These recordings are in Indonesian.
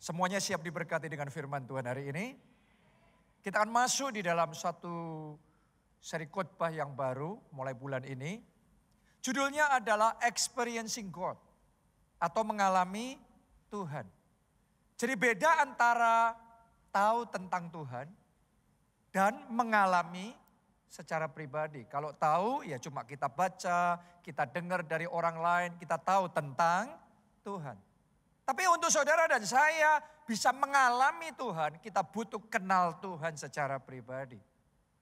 Semuanya siap diberkati dengan firman Tuhan hari ini. Kita akan masuk di dalam satu seri khotbah yang baru mulai bulan ini. Judulnya adalah Experiencing God atau mengalami Tuhan. Jadi beda antara tahu tentang Tuhan dan mengalami secara pribadi. Kalau tahu ya cuma kita baca, kita dengar dari orang lain, kita tahu tentang Tuhan. Tapi untuk saudara dan saya bisa mengalami Tuhan, kita butuh kenal Tuhan secara pribadi.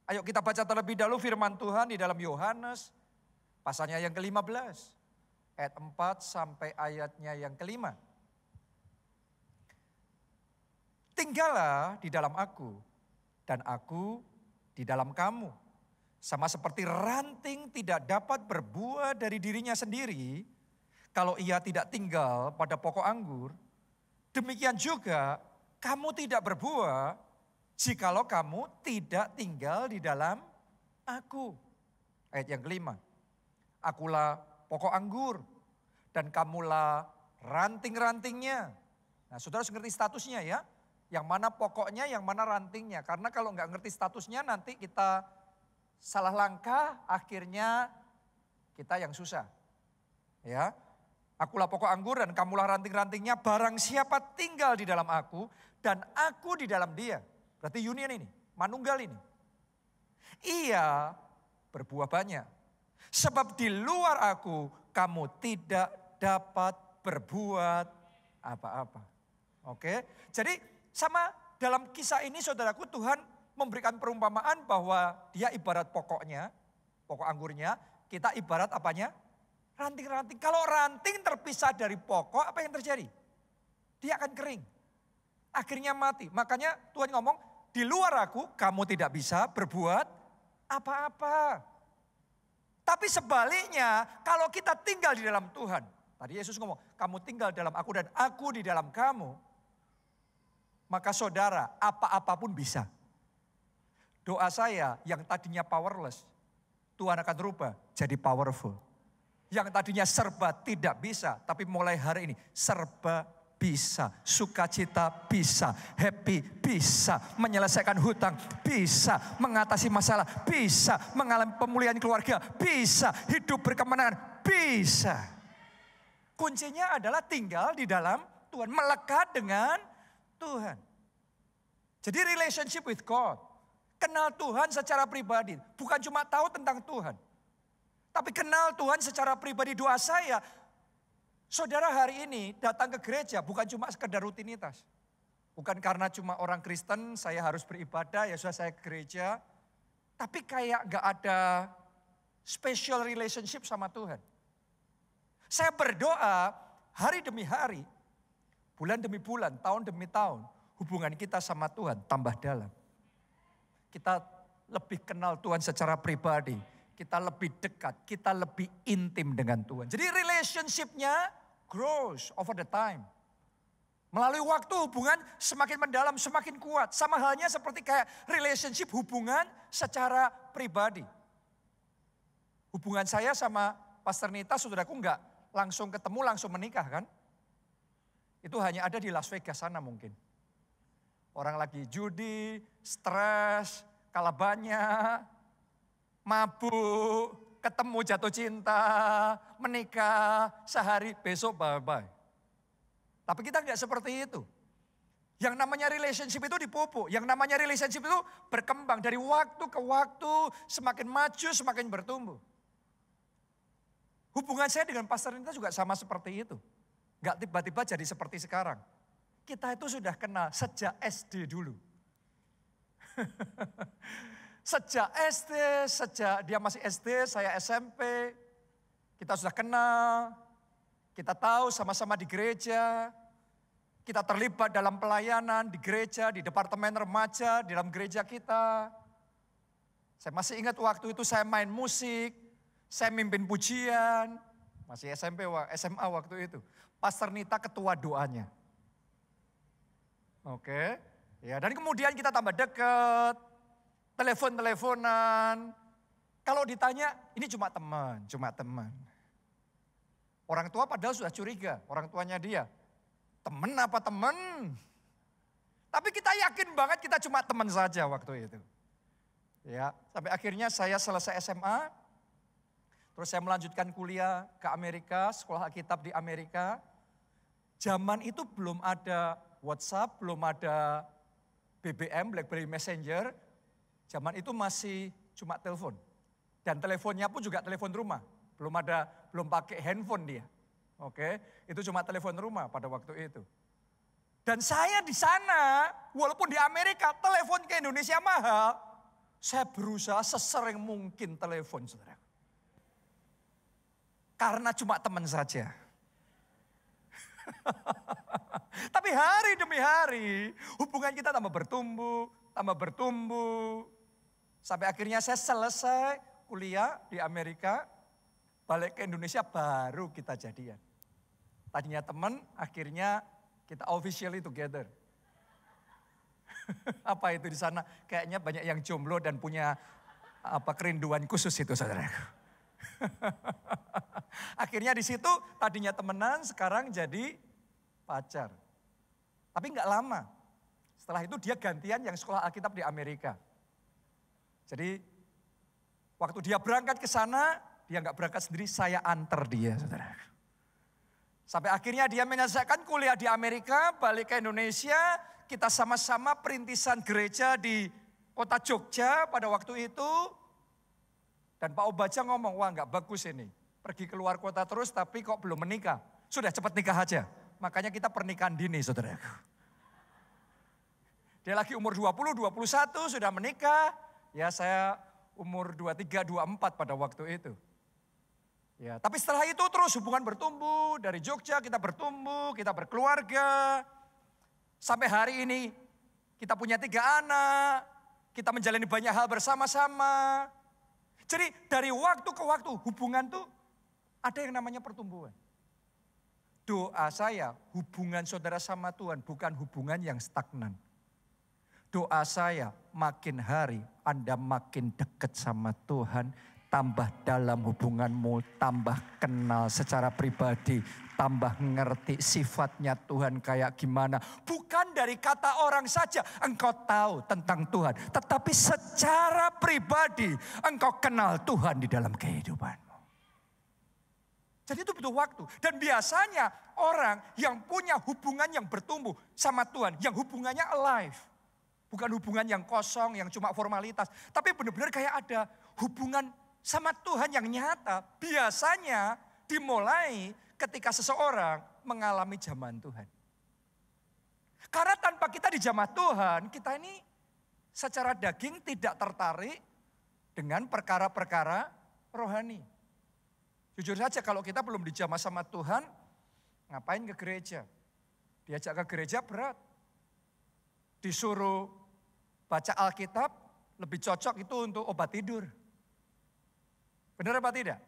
Ayo kita baca terlebih dahulu firman Tuhan di dalam Yohanes, pasalnya yang ke-15, ayat 4 sampai ayatnya yang ke-5. Tinggallah di dalam aku, dan aku di dalam kamu. Sama seperti ranting tidak dapat berbuah dari dirinya sendiri, kalau ia tidak tinggal pada pokok anggur, demikian juga kamu tidak berbuah jikalau kamu tidak tinggal di dalam aku. Ayat yang ke-5. Akulah pokok anggur dan kamulah ranting-rantingnya. Nah, saudara harus ngerti statusnya ya. Yang mana pokoknya, yang mana rantingnya. Karena kalau nggak ngerti statusnya nanti kita salah langkah, akhirnya kita yang susah. Ya. Akulah pokok anggur dan kamulah ranting-rantingnya, barang siapa tinggal di dalam aku dan aku di dalam dia. Berarti union ini, manunggal ini. Ia berbuah banyak. Sebab di luar aku kamu tidak dapat berbuat apa-apa. Oke, jadi sama dalam kisah ini saudaraku, Tuhan memberikan perumpamaan bahwa dia ibarat pokoknya, pokok anggurnya, kita ibarat apanya? Ranting-ranting. Kalau ranting terpisah dari pokok, apa yang terjadi? Dia akan kering. Akhirnya mati. Makanya Tuhan ngomong, di luar aku kamu tidak bisa berbuat apa-apa. Tapi sebaliknya, kalau kita tinggal di dalam Tuhan. Tadi Yesus ngomong, kamu tinggal dalam aku dan aku di dalam kamu. Maka saudara, apa-apapun bisa. Doa saya yang tadinya powerless, Tuhan akan rubah jadi powerful. Yang tadinya serba tidak bisa, tapi mulai hari ini serba bisa. Sukacita bisa, happy bisa, menyelesaikan hutang bisa, mengatasi masalah bisa, mengalami pemulihan keluarga bisa, hidup berkemenangan bisa. Kuncinya adalah tinggal di dalam Tuhan, melekat dengan Tuhan. Jadi relationship with God, kenal Tuhan secara pribadi, bukan cuma tahu tentang Tuhan. Tapi kenal Tuhan secara pribadi. Doa saya, saudara hari ini datang ke gereja bukan cuma sekedar rutinitas. Bukan karena cuma orang Kristen saya harus beribadah, ya sudah saya ke gereja. Tapi kayak gak ada special relationship sama Tuhan. Saya berdoa hari demi hari, bulan demi bulan, tahun demi tahun. Hubungan kita sama Tuhan tambah dalam. Kita lebih kenal Tuhan secara pribadi. Kita lebih dekat, kita lebih intim dengan Tuhan. Jadi relationship-nya grows over the time. Melalui waktu hubungan semakin mendalam, semakin kuat. Sama halnya seperti kayak relationship hubungan secara pribadi. Hubungan saya sama Pastor Nita, saudaraku enggak langsung ketemu, langsung menikah kan. Itu hanya ada di Las Vegas sana mungkin. Orang lagi judi, stres, kalah banyak, mabuk, ketemu jatuh cinta, menikah, sehari besok bye-bye. Tapi kita nggak seperti itu. Yang namanya relationship itu dipupuk, yang namanya relationship itu berkembang dari waktu ke waktu, semakin maju, semakin bertumbuh. Hubungan saya dengan Pastor Nita juga sama seperti itu. Nggak tiba-tiba jadi seperti sekarang. Kita itu sudah kenal sejak SD dulu. Sejak SD, sejak dia masih SD, saya SMP, kita sudah kenal, kita tahu sama-sama di gereja, kita terlibat dalam pelayanan di gereja, di departemen remaja, di dalam gereja kita. Saya masih ingat waktu itu saya main musik, saya mimpin pujian, masih SMP, SMA waktu itu. Pastor Nita ketua doanya. Oke, ya dan kemudian kita tambah dekat. Telepon-teleponan. Kalau ditanya, ini cuma teman. Orang tua padahal sudah curiga, orang tuanya dia. Temen apa temen? Tapi kita yakin banget kita cuma teman saja waktu itu. Ya, sampai akhirnya saya selesai SMA, terus saya melanjutkan kuliah ke Amerika, sekolah Alkitab di Amerika. Zaman itu belum ada WhatsApp, belum ada BBM, BlackBerry Messenger. Zaman itu masih cuma telepon. Dan teleponnya pun juga telepon rumah. Belum pakai handphone dia. Oke, itu cuma telepon rumah pada waktu itu. Dan saya di sana, walaupun di Amerika telepon ke Indonesia mahal, saya berusaha sesering mungkin telepon, saudara. Karena cuma teman saja. Tapi hari demi hari, hubungan kita tambah bertumbuh. Sampai akhirnya saya selesai kuliah di Amerika, balik ke Indonesia baru kita jadian. Tadinya teman, akhirnya kita officially together. Apa itu di sana? Kayaknya banyak yang jomblo dan punya kerinduan khusus itu, saudara. Akhirnya di situ tadinya temenan, sekarang jadi pacar. Tapi nggak lama. Setelah itu dia gantian yang sekolah Alkitab di Amerika. Jadi waktu dia berangkat ke sana, dia nggak berangkat sendiri, saya antar dia, saudara. Sampai akhirnya dia menyelesaikan kuliah di Amerika, balik ke Indonesia. Kita sama-sama perintisan gereja di kota Jogja pada waktu itu. Dan Pak Obaja ngomong, wah nggak bagus ini. Pergi keluar kota terus tapi kok belum menikah. Sudah cepat nikah aja. Makanya kita pernikahan dini, saudara. Dia lagi umur 20, 21 sudah menikah. Ya saya umur 23, 24 pada waktu itu. Ya, tapi setelah itu terus hubungan bertumbuh. Dari Jogja kita bertumbuh, kita berkeluarga. Sampai hari ini kita punya 3 anak. Kita menjalani banyak hal bersama-sama. Jadi dari waktu ke waktu hubungan tuh ada yang namanya pertumbuhan. Doa saya hubungan saudara sama Tuhan bukan hubungan yang stagnan. Doa saya makin hari Anda makin dekat sama Tuhan, tambah dalam hubunganmu, tambah kenal secara pribadi, tambah ngerti sifatnya Tuhan kayak gimana. Bukan dari kata orang saja engkau tahu tentang Tuhan, tetapi secara pribadi engkau kenal Tuhan di dalam kehidupanmu. Jadi itu butuh waktu. Dan biasanya orang yang punya hubungan yang bertumbuh sama Tuhan, yang hubungannya alive. Bukan hubungan yang kosong, yang cuma formalitas. Tapi benar-benar kayak ada hubungan sama Tuhan yang nyata. Biasanya dimulai ketika seseorang mengalami zaman Tuhan. Karena tanpa kita di zaman Tuhan, kita ini secara daging tidak tertarik dengan perkara-perkara rohani. Jujur saja kalau kita belum dijamah sama Tuhan, ngapain ke gereja? Diajak ke gereja berat. Disuruh baca Alkitab, lebih cocok itu untuk obat tidur. Benar apa tidak?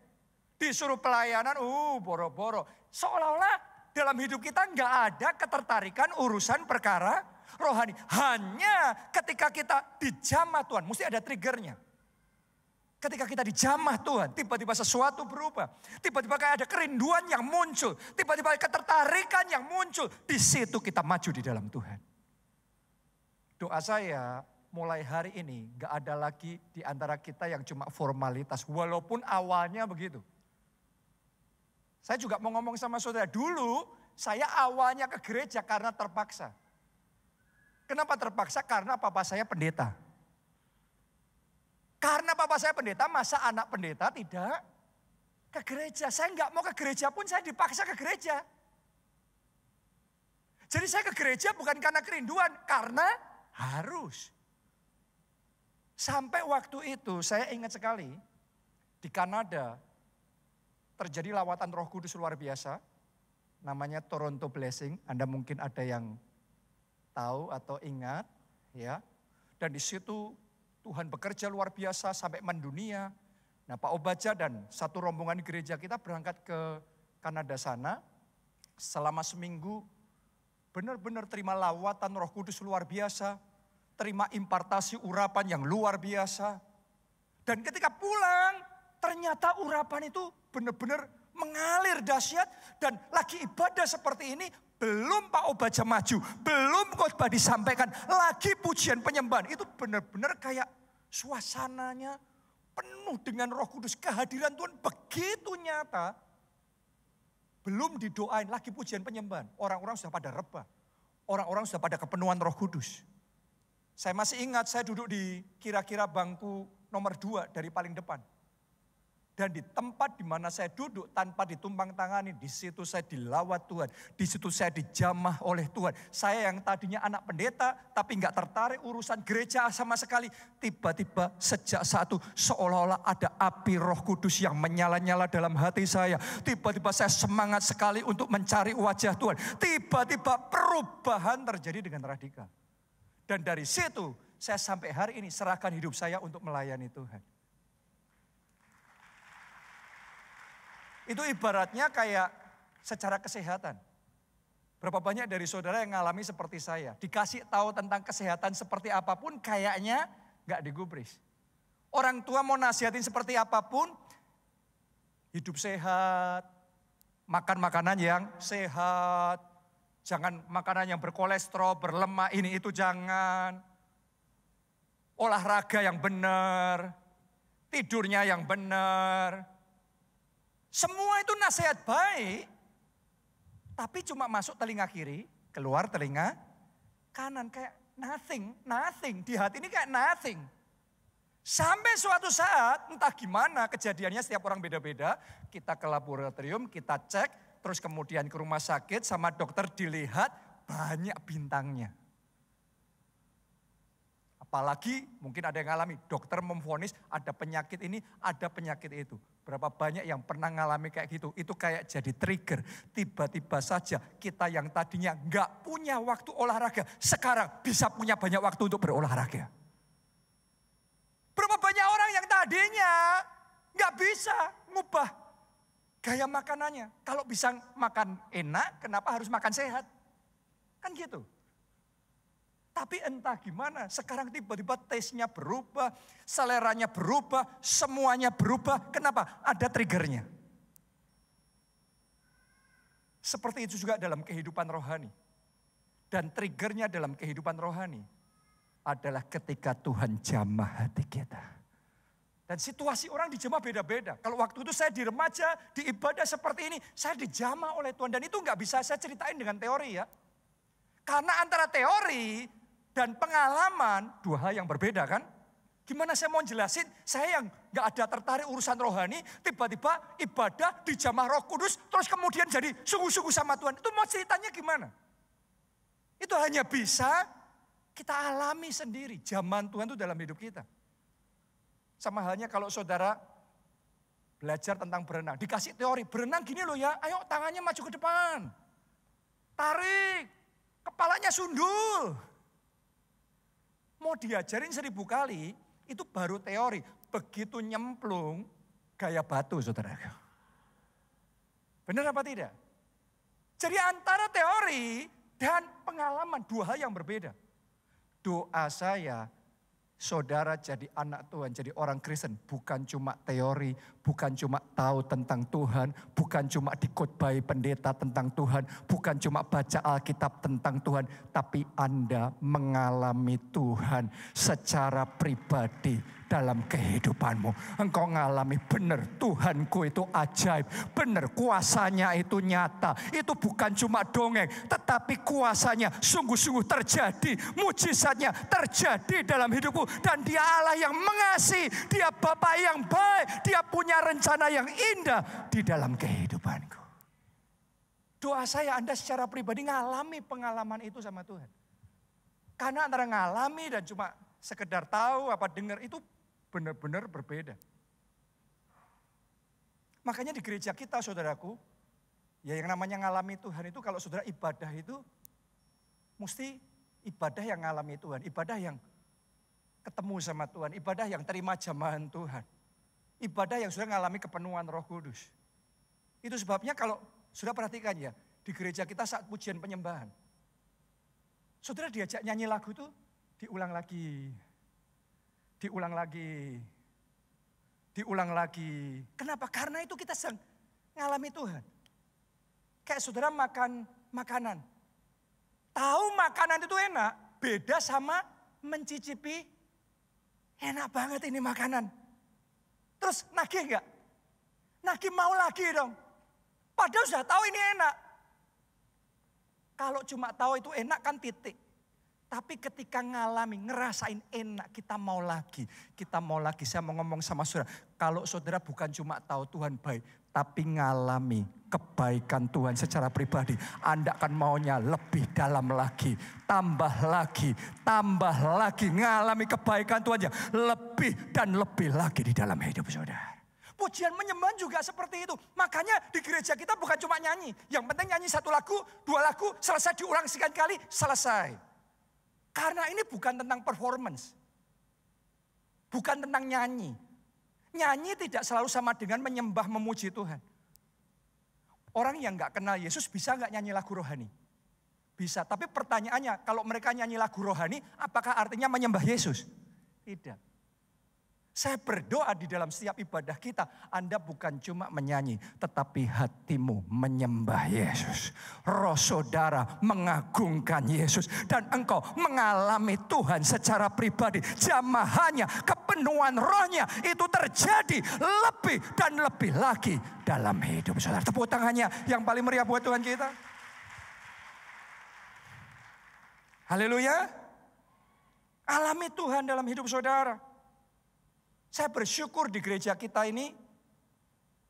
Disuruh pelayanan, boro-boro. Seolah-olah dalam hidup kita nggak ada ketertarikan urusan perkara rohani. Hanya ketika kita dijamah Tuhan, mesti ada triggernya. Ketika kita dijamah Tuhan, tiba-tiba sesuatu berubah. Tiba-tiba kayak ada kerinduan yang muncul. Tiba-tiba ketertarikan yang muncul. Di situ kita maju di dalam Tuhan. Doa saya mulai hari ini gak ada lagi di antara kita yang cuma formalitas. Walaupun awalnya begitu. Saya juga mau ngomong sama saudara. Dulu saya awalnya ke gereja karena terpaksa. Kenapa terpaksa? Karena papa saya pendeta. Karena papa saya pendeta, masa anak pendeta tidak ke gereja. Saya nggak mau ke gereja pun saya dipaksa ke gereja. Jadi saya ke gereja bukan karena kerinduan, karena harus. Sampai waktu itu saya ingat sekali di Kanada terjadi lawatan Roh Kudus luar biasa. Namanya Toronto Blessing. Anda mungkin ada yang tahu atau ingat, ya. Dan di situ Tuhan bekerja luar biasa sampai mendunia. Nah, Pak Obaja dan satu rombongan gereja kita berangkat ke Kanada sana. Selama seminggu benar-benar terima lawatan Roh Kudus luar biasa. Terima impartasi urapan yang luar biasa. Dan ketika pulang, ternyata urapan itu benar-benar mengalir dahsyat. Dan lagi ibadah seperti ini, belum Pak Obaja maju, belum khotbah disampaikan, lagi pujian penyembahan. Itu benar-benar kayak suasananya penuh dengan Roh Kudus. Kehadiran Tuhan begitu nyata. Belum didoain, lagi pujian penyembahan. Orang-orang sudah pada rebah. Orang-orang sudah pada kepenuhan Roh Kudus. Saya masih ingat saya duduk di kira-kira bangku nomor 2 dari paling depan. Dan di tempat di mana saya duduk tanpa ditumpang tangani, di situ saya dilawat Tuhan. Di situ saya dijamah oleh Tuhan. Saya yang tadinya anak pendeta tapi nggak tertarik urusan gereja sama sekali. Tiba-tiba sejak saat itu seolah-olah ada api Roh Kudus yang menyala-nyala dalam hati saya. Tiba-tiba saya semangat sekali untuk mencari wajah Tuhan. Tiba-tiba perubahan terjadi dengan radikal. Dan dari situ saya sampai hari ini serahkan hidup saya untuk melayani Tuhan. Itu ibaratnya kayak secara kesehatan. Berapa banyak dari saudara yang mengalami seperti saya. Dikasih tahu tentang kesehatan seperti apapun kayaknya gak digubris. Orang tua mau nasihatin seperti apapun, hidup sehat, makan makanan yang sehat, jangan makanan yang berkolesterol, berlemak, ini itu jangan. Olahraga yang benar, tidurnya yang benar. Semua itu nasihat baik, tapi cuma masuk telinga kiri, keluar telinga kanan. Kayak nothing. Di hati ini kayak nothing. Sampai suatu saat, entah gimana kejadiannya setiap orang beda-beda. Kita ke laboratorium, kita cek, terus kemudian ke rumah sakit sama dokter dilihat banyak bintangnya. Apalagi mungkin ada yang ngalami, dokter memvonis ada penyakit ini, ada penyakit itu. Berapa banyak yang pernah ngalami kayak gitu, itu kayak jadi trigger. Tiba-tiba saja kita yang tadinya nggak punya waktu olahraga, sekarang bisa punya banyak waktu untuk berolahraga. Berapa banyak orang yang tadinya nggak bisa ngubah gaya makanannya. Kalau bisa makan enak, kenapa harus makan sehat? Kan gitu. Tapi entah gimana, sekarang tiba-tiba taste-nya berubah, seleranya berubah, semuanya berubah. Kenapa? Ada triggernya. Seperti itu juga dalam kehidupan rohani. Dan triggernya dalam kehidupan rohani adalah ketika Tuhan jamah hati kita. Dan situasi orang dijamah beda-beda. Kalau waktu itu saya di remaja, di ibadah seperti ini, saya dijamah oleh Tuhan. Dan itu nggak bisa saya ceritain dengan teori ya. Karena antara teori dan pengalaman, dua hal yang berbeda kan. Gimana saya mau jelasin, saya yang gak ada tertarik urusan rohani, tiba-tiba ibadah dijamah Roh Kudus, terus kemudian jadi sungguh-sungguh sama Tuhan. Itu mau ceritanya gimana? Itu hanya bisa kita alami sendiri, zaman Tuhan itu dalam hidup kita. Sama halnya kalau saudara belajar tentang berenang, dikasih teori, berenang gini loh ya, ayo tangannya maju ke depan. Tarik, kepalanya sundul. Mau diajarin 1000 kali, itu baru teori. Begitu nyemplung, gaya batu saudara. Benar apa tidak? Jadi antara teori dan pengalaman, dua hal yang berbeda. Doa saya, saudara jadi anak Tuhan, jadi orang Kristen. Bukan cuma teori, bukan cuma tahu tentang Tuhan, bukan cuma dikhotbahi pendeta tentang Tuhan, bukan cuma baca Alkitab tentang Tuhan, tapi Anda mengalami Tuhan secara pribadi dalam kehidupanmu. Engkau mengalami benar Tuhanku itu ajaib, benar kuasanya itu nyata. Itu bukan cuma dongeng, tetapi kuasanya sungguh-sungguh terjadi, mujizatnya terjadi dalam hidupku. Dan dia Allah yang mengasihi, dia Bapa yang baik, dia punya rencana yang indah di dalam kehidupanku. Doa saya Anda secara pribadi ngalami pengalaman itu sama Tuhan. Karena antara ngalami dan cuma sekedar tahu apa dengar itu benar-benar berbeda. Makanya di gereja kita saudaraku, ya yang namanya ngalami Tuhan itu kalau saudara ibadah itu mesti ibadah yang ngalami Tuhan, ibadah yang ketemu sama Tuhan, ibadah yang terima jamahan Tuhan. Ibadah yang sudah mengalami kepenuhan Roh Kudus. Itu sebabnya kalau sudah perhatikan ya, di gereja kita saat pujian penyembahan. Saudara diajak nyanyi lagu itu diulang lagi. Diulang lagi. Diulang lagi. Kenapa? Karena itu kita sedang mengalami Tuhan. Kayak saudara makan makanan. Tahu makanan itu enak, beda sama mencicipi. Enak banget ini makanan. Terus nagih enggak? Nagih mau lagi dong. Padahal sudah tahu ini enak. Kalau cuma tahu itu enak kan titik. Tapi ketika ngalami, ngerasain enak, kita mau lagi. Kita mau lagi, saya mau ngomong sama saudara. Kalau saudara bukan cuma tahu Tuhan baik, tapi ngalami kebaikan Tuhan secara pribadi. Anda akan maunya lebih dalam lagi, tambah lagi. Ngalami kebaikan Tuhan yang lebih dan lebih lagi di dalam hidup saudara. Pujian menyembah juga seperti itu. Makanya di gereja kita bukan cuma nyanyi. Yang penting nyanyi 1 lagu, 2 lagu, selesai diulang sekian kali, selesai. Karena ini bukan tentang performance. Bukan tentang nyanyi. Nyanyi tidak selalu sama dengan menyembah memuji Tuhan. Orang yang gak kenal Yesus bisa gak nyanyi lagu rohani? Bisa, tapi pertanyaannya kalau mereka nyanyi lagu rohani, apakah artinya menyembah Yesus? Tidak. Saya berdoa di dalam setiap ibadah kita, Anda bukan cuma menyanyi, tetapi hatimu menyembah Yesus. Roh saudara mengagungkan Yesus. Dan engkau mengalami Tuhan secara pribadi. Jamahannya, kepenuhan rohnya itu terjadi lebih dan lebih lagi dalam hidup saudara. Tepuk tangannya yang paling meriah buat Tuhan kita. Haleluya. Alami Tuhan dalam hidup saudara. Saya bersyukur di gereja kita ini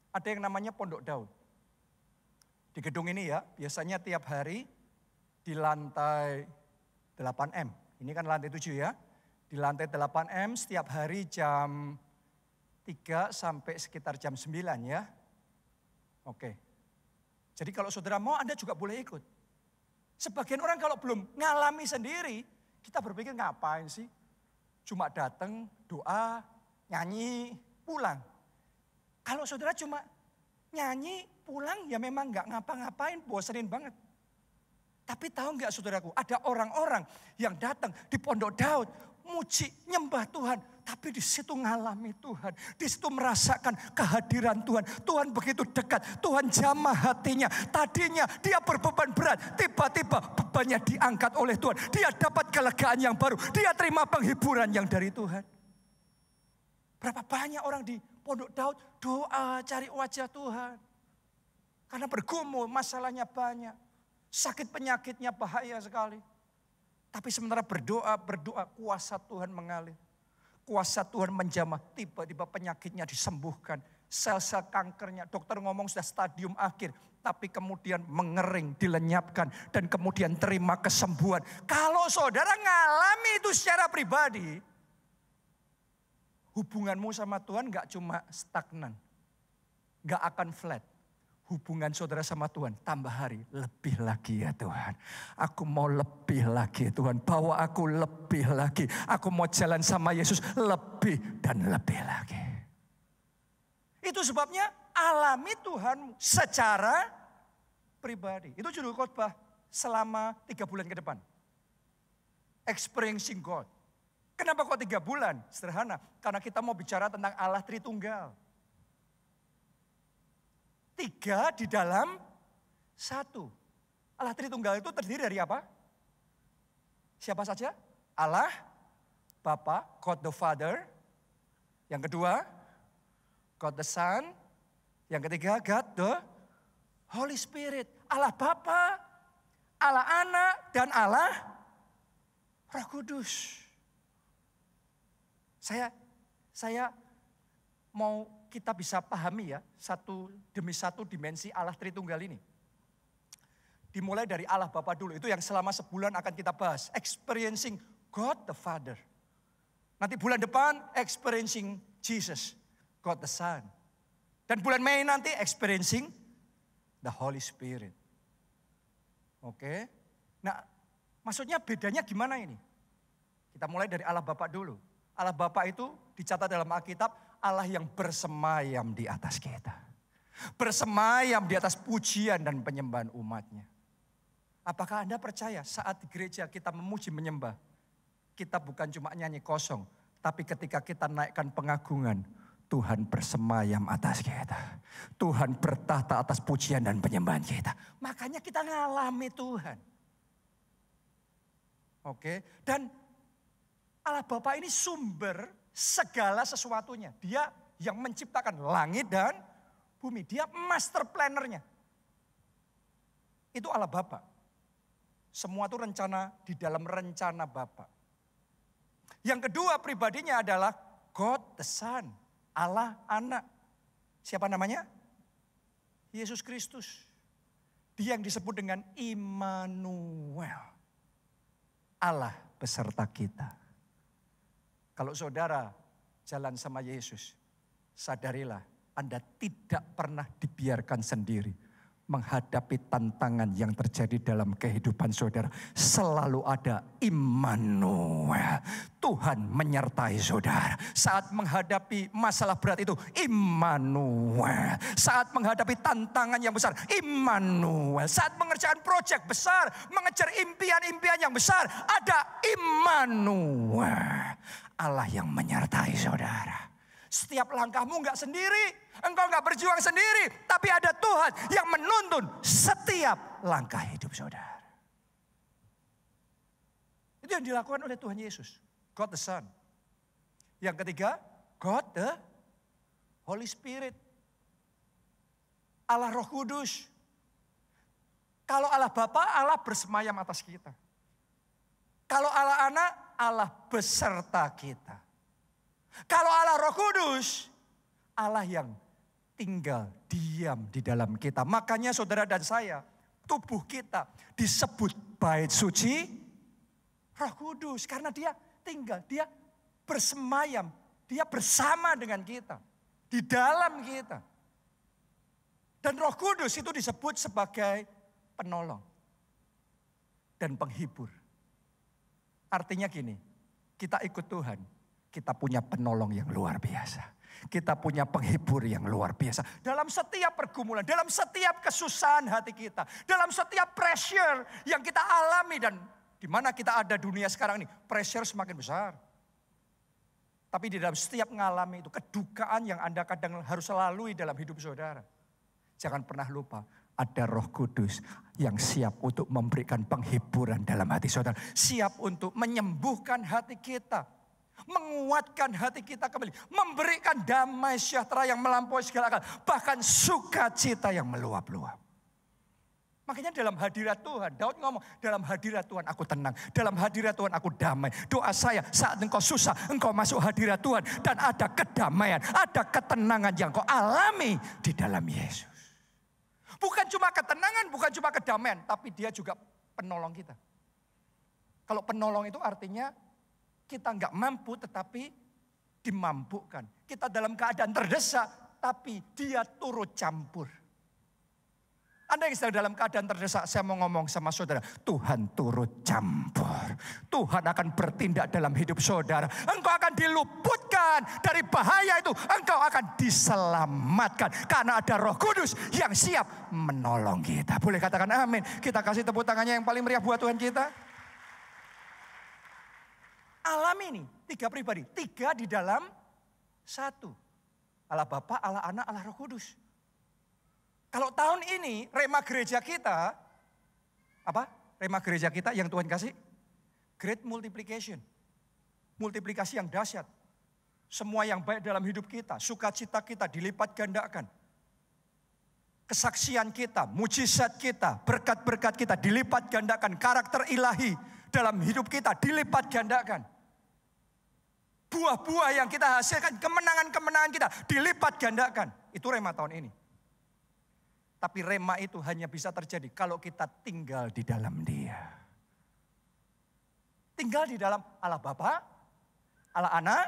ada yang namanya Pondok Daud. Di gedung ini ya, biasanya tiap hari di lantai 8M. Ini kan lantai 7 ya. Di lantai 8M setiap hari jam 3 sampai sekitar jam 9 ya. Oke. Jadi kalau saudara mau Anda juga boleh ikut. Sebagian orang kalau belum ngalami sendiri, kita berpikir ngapain sih? Cuma datang, doa, nyanyi, pulang. Kalau saudara cuma nyanyi, pulang ya memang gak ngapa-ngapain, bosenin banget. Tapi tahu gak saudaraku, ada orang-orang yang datang di Pondok Daud, muji, nyembah Tuhan. Tapi di situ ngalami Tuhan, di situ merasakan kehadiran Tuhan. Tuhan begitu dekat, Tuhan jamah hatinya. Tadinya dia berbeban berat, tiba-tiba bebannya diangkat oleh Tuhan. Dia dapat kelegaan yang baru, dia terima penghiburan yang dari Tuhan. Berapa banyak orang di Pondok Daud doa cari wajah Tuhan. Karena bergumul, masalahnya banyak. Sakit penyakitnya bahaya sekali. Tapi sementara berdoa, kuasa Tuhan mengalir. Kuasa Tuhan menjamah, tiba-tiba penyakitnya disembuhkan. Sel-sel kankernya, dokter ngomong sudah stadium akhir. Tapi kemudian mengering, dilenyapkan. Dan kemudian terima kesembuhan. Kalau saudara ngalami itu secara pribadi, hubunganmu sama Tuhan gak cuma stagnan. Gak akan flat. Hubungan saudara sama Tuhan tambah hari. Lebih lagi ya Tuhan. Aku mau lebih lagi Tuhan. Bawa aku lebih lagi. Aku mau jalan sama Yesus lebih dan lebih lagi. Itu sebabnya alami Tuhan secara pribadi. Itu judul khotbah selama 3 bulan ke depan. Experiencing God. Kenapa kok 3 bulan? Sederhana, karena kita mau bicara tentang Allah Tritunggal. 3 di dalam 1. Allah Tritunggal itu terdiri dari apa? Siapa saja? Allah, Bapa, God the Father. Yang kedua, God the Son. Yang ketiga, God the Holy Spirit. Allah Bapa, Allah Anak, dan Allah Roh Kudus. Saya mau kita bisa pahami ya, satu demi satu dimensi Allah Tritunggal ini. Dimulai dari Allah Bapa dulu, itu yang selama sebulan akan kita bahas. Experiencing God the Father. Nanti bulan depan, experiencing Jesus, God the Son. Dan bulan Mei nanti, experiencing the Holy Spirit. Oke, nah maksudnya bedanya gimana ini? Kita mulai dari Allah Bapa dulu. Allah Bapa itu dicatat dalam Alkitab, Allah yang bersemayam di atas kita. Bersemayam di atas pujian dan penyembahan umatnya. Apakah Anda percaya saat di gereja kita memuji menyembah, kita bukan cuma nyanyi kosong, tapi ketika kita naikkan pengagungan, Tuhan bersemayam atas kita. Tuhan bertahta atas pujian dan penyembahan kita. Makanya kita ngalami Tuhan. Oke. Dan Allah Bapa ini sumber segala sesuatunya. Dia yang menciptakan langit dan bumi. Dia master planner-nya. Itu Allah Bapa. Semua itu rencana di dalam rencana Bapa. Yang kedua pribadinya adalah God the Son. Allah Anak. Siapa namanya? Yesus Kristus. Dia yang disebut dengan Immanuel. Allah beserta kita. Kalau saudara jalan sama Yesus, sadarilah Anda tidak pernah dibiarkan sendiri menghadapi tantangan yang terjadi dalam kehidupan saudara. Selalu ada Immanuel. Tuhan menyertai saudara. Saat menghadapi masalah berat itu, Immanuel. Saat menghadapi tantangan yang besar, Immanuel. Saat mengerjakan proyek besar, mengejar impian-impian yang besar, ada Immanuel. Allah yang menyertai saudara. Setiap langkahmu enggak sendiri. Engkau enggak berjuang sendiri. Tapi ada Tuhan yang menuntun setiap langkah hidup saudara. Itu yang dilakukan oleh Tuhan Yesus. God the Son. Yang ketiga, God the Holy Spirit. Allah Roh Kudus. Kalau Allah Bapa, Allah bersemayam atas kita. Kalau Allah Anak, Allah beserta kita. Kalau Allah Roh Kudus, Allah yang tinggal diam di dalam kita. Makanya saudara dan saya, tubuh kita disebut bait suci Roh Kudus. Karena dia tinggal, dia bersemayam, dia bersama dengan kita. Di dalam kita. Dan Roh Kudus itu disebut sebagai penolong dan penghibur. Artinya gini, kita ikut Tuhan, kita punya penolong yang luar biasa. Kita punya penghibur yang luar biasa. Dalam setiap pergumulan, dalam setiap kesusahan hati kita. Dalam setiap pressure yang kita alami dan di mana kita ada dunia sekarang ini. Pressure semakin besar. Tapi di dalam setiap mengalami itu, kedukaan yang Anda kadang harus lalui dalam hidup saudara. Jangan pernah lupa. Ada Roh Kudus yang siap untuk memberikan penghiburan dalam hati saudara. Siap untuk menyembuhkan hati kita. Menguatkan hati kita kembali. Memberikan damai sejahtera yang melampaui segala akal. Bahkan sukacita yang meluap-luap. Makanya dalam hadirat Tuhan, Daud ngomong, dalam hadirat Tuhan aku tenang. Dalam hadirat Tuhan aku damai. Doa saya saat engkau susah, engkau masuk hadirat Tuhan. Dan ada kedamaian, ada ketenangan yang kau alami di dalam Yesus. Bukan cuma ketenangan, bukan cuma kedamaian, tapi dia juga penolong kita. Kalau penolong itu artinya kita nggak mampu tetapi dimampukan. Kita dalam keadaan terdesak, tapi dia turut campur. Anda yang sedang dalam keadaan terdesak, saya mau ngomong sama saudara, Tuhan turut campur. Tuhan akan bertindak dalam hidup saudara. Engkau akan diluputkan dari bahaya itu. Engkau akan diselamatkan. Karena ada Roh Kudus yang siap menolong kita. Boleh katakan amin. Kita kasih tepuk tangannya yang paling meriah buat Tuhan kita. Alami nih, 3 pribadi. 3 di dalam 1. Allah Bapa, Allah Anak, Allah Roh Kudus. Kalau tahun ini rema gereja kita, apa? Rema gereja kita yang Tuhan kasih? Great multiplication. Multiplikasi yang dahsyat. Semua yang baik dalam hidup kita, sukacita kita dilipat gandakan. Kesaksian kita, mujizat kita, berkat-berkat kita dilipat gandakan. Karakter ilahi dalam hidup kita dilipat gandakan. Buah-buah yang kita hasilkan, kemenangan-kemenangan kita dilipat gandakan. Itu rema tahun ini. Tapi rema itu hanya bisa terjadi kalau kita tinggal di dalam Dia. Tinggal di dalam Allah Bapa, Allah Anak,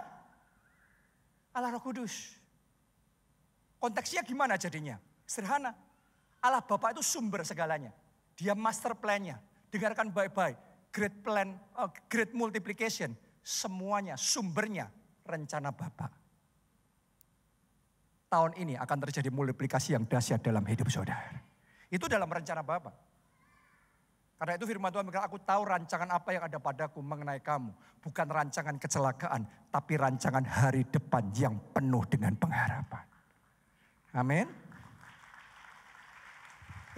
Allah Roh Kudus. Konteksnya gimana jadinya? Sederhana. Allah Bapa itu sumber segalanya. Dia master plan-nya. Dengarkan baik-baik. Great plan, great multiplication. Semuanya, sumbernya rencana Bapa. Tahun ini akan terjadi multiplikasi yang dahsyat dalam hidup saudara. Itu dalam rencana Bapa. Karena itu firman Tuhan berkata, aku tahu rancangan apa yang ada padaku mengenai kamu. Bukan rancangan kecelakaan, tapi rancangan hari depan yang penuh dengan pengharapan. Amin.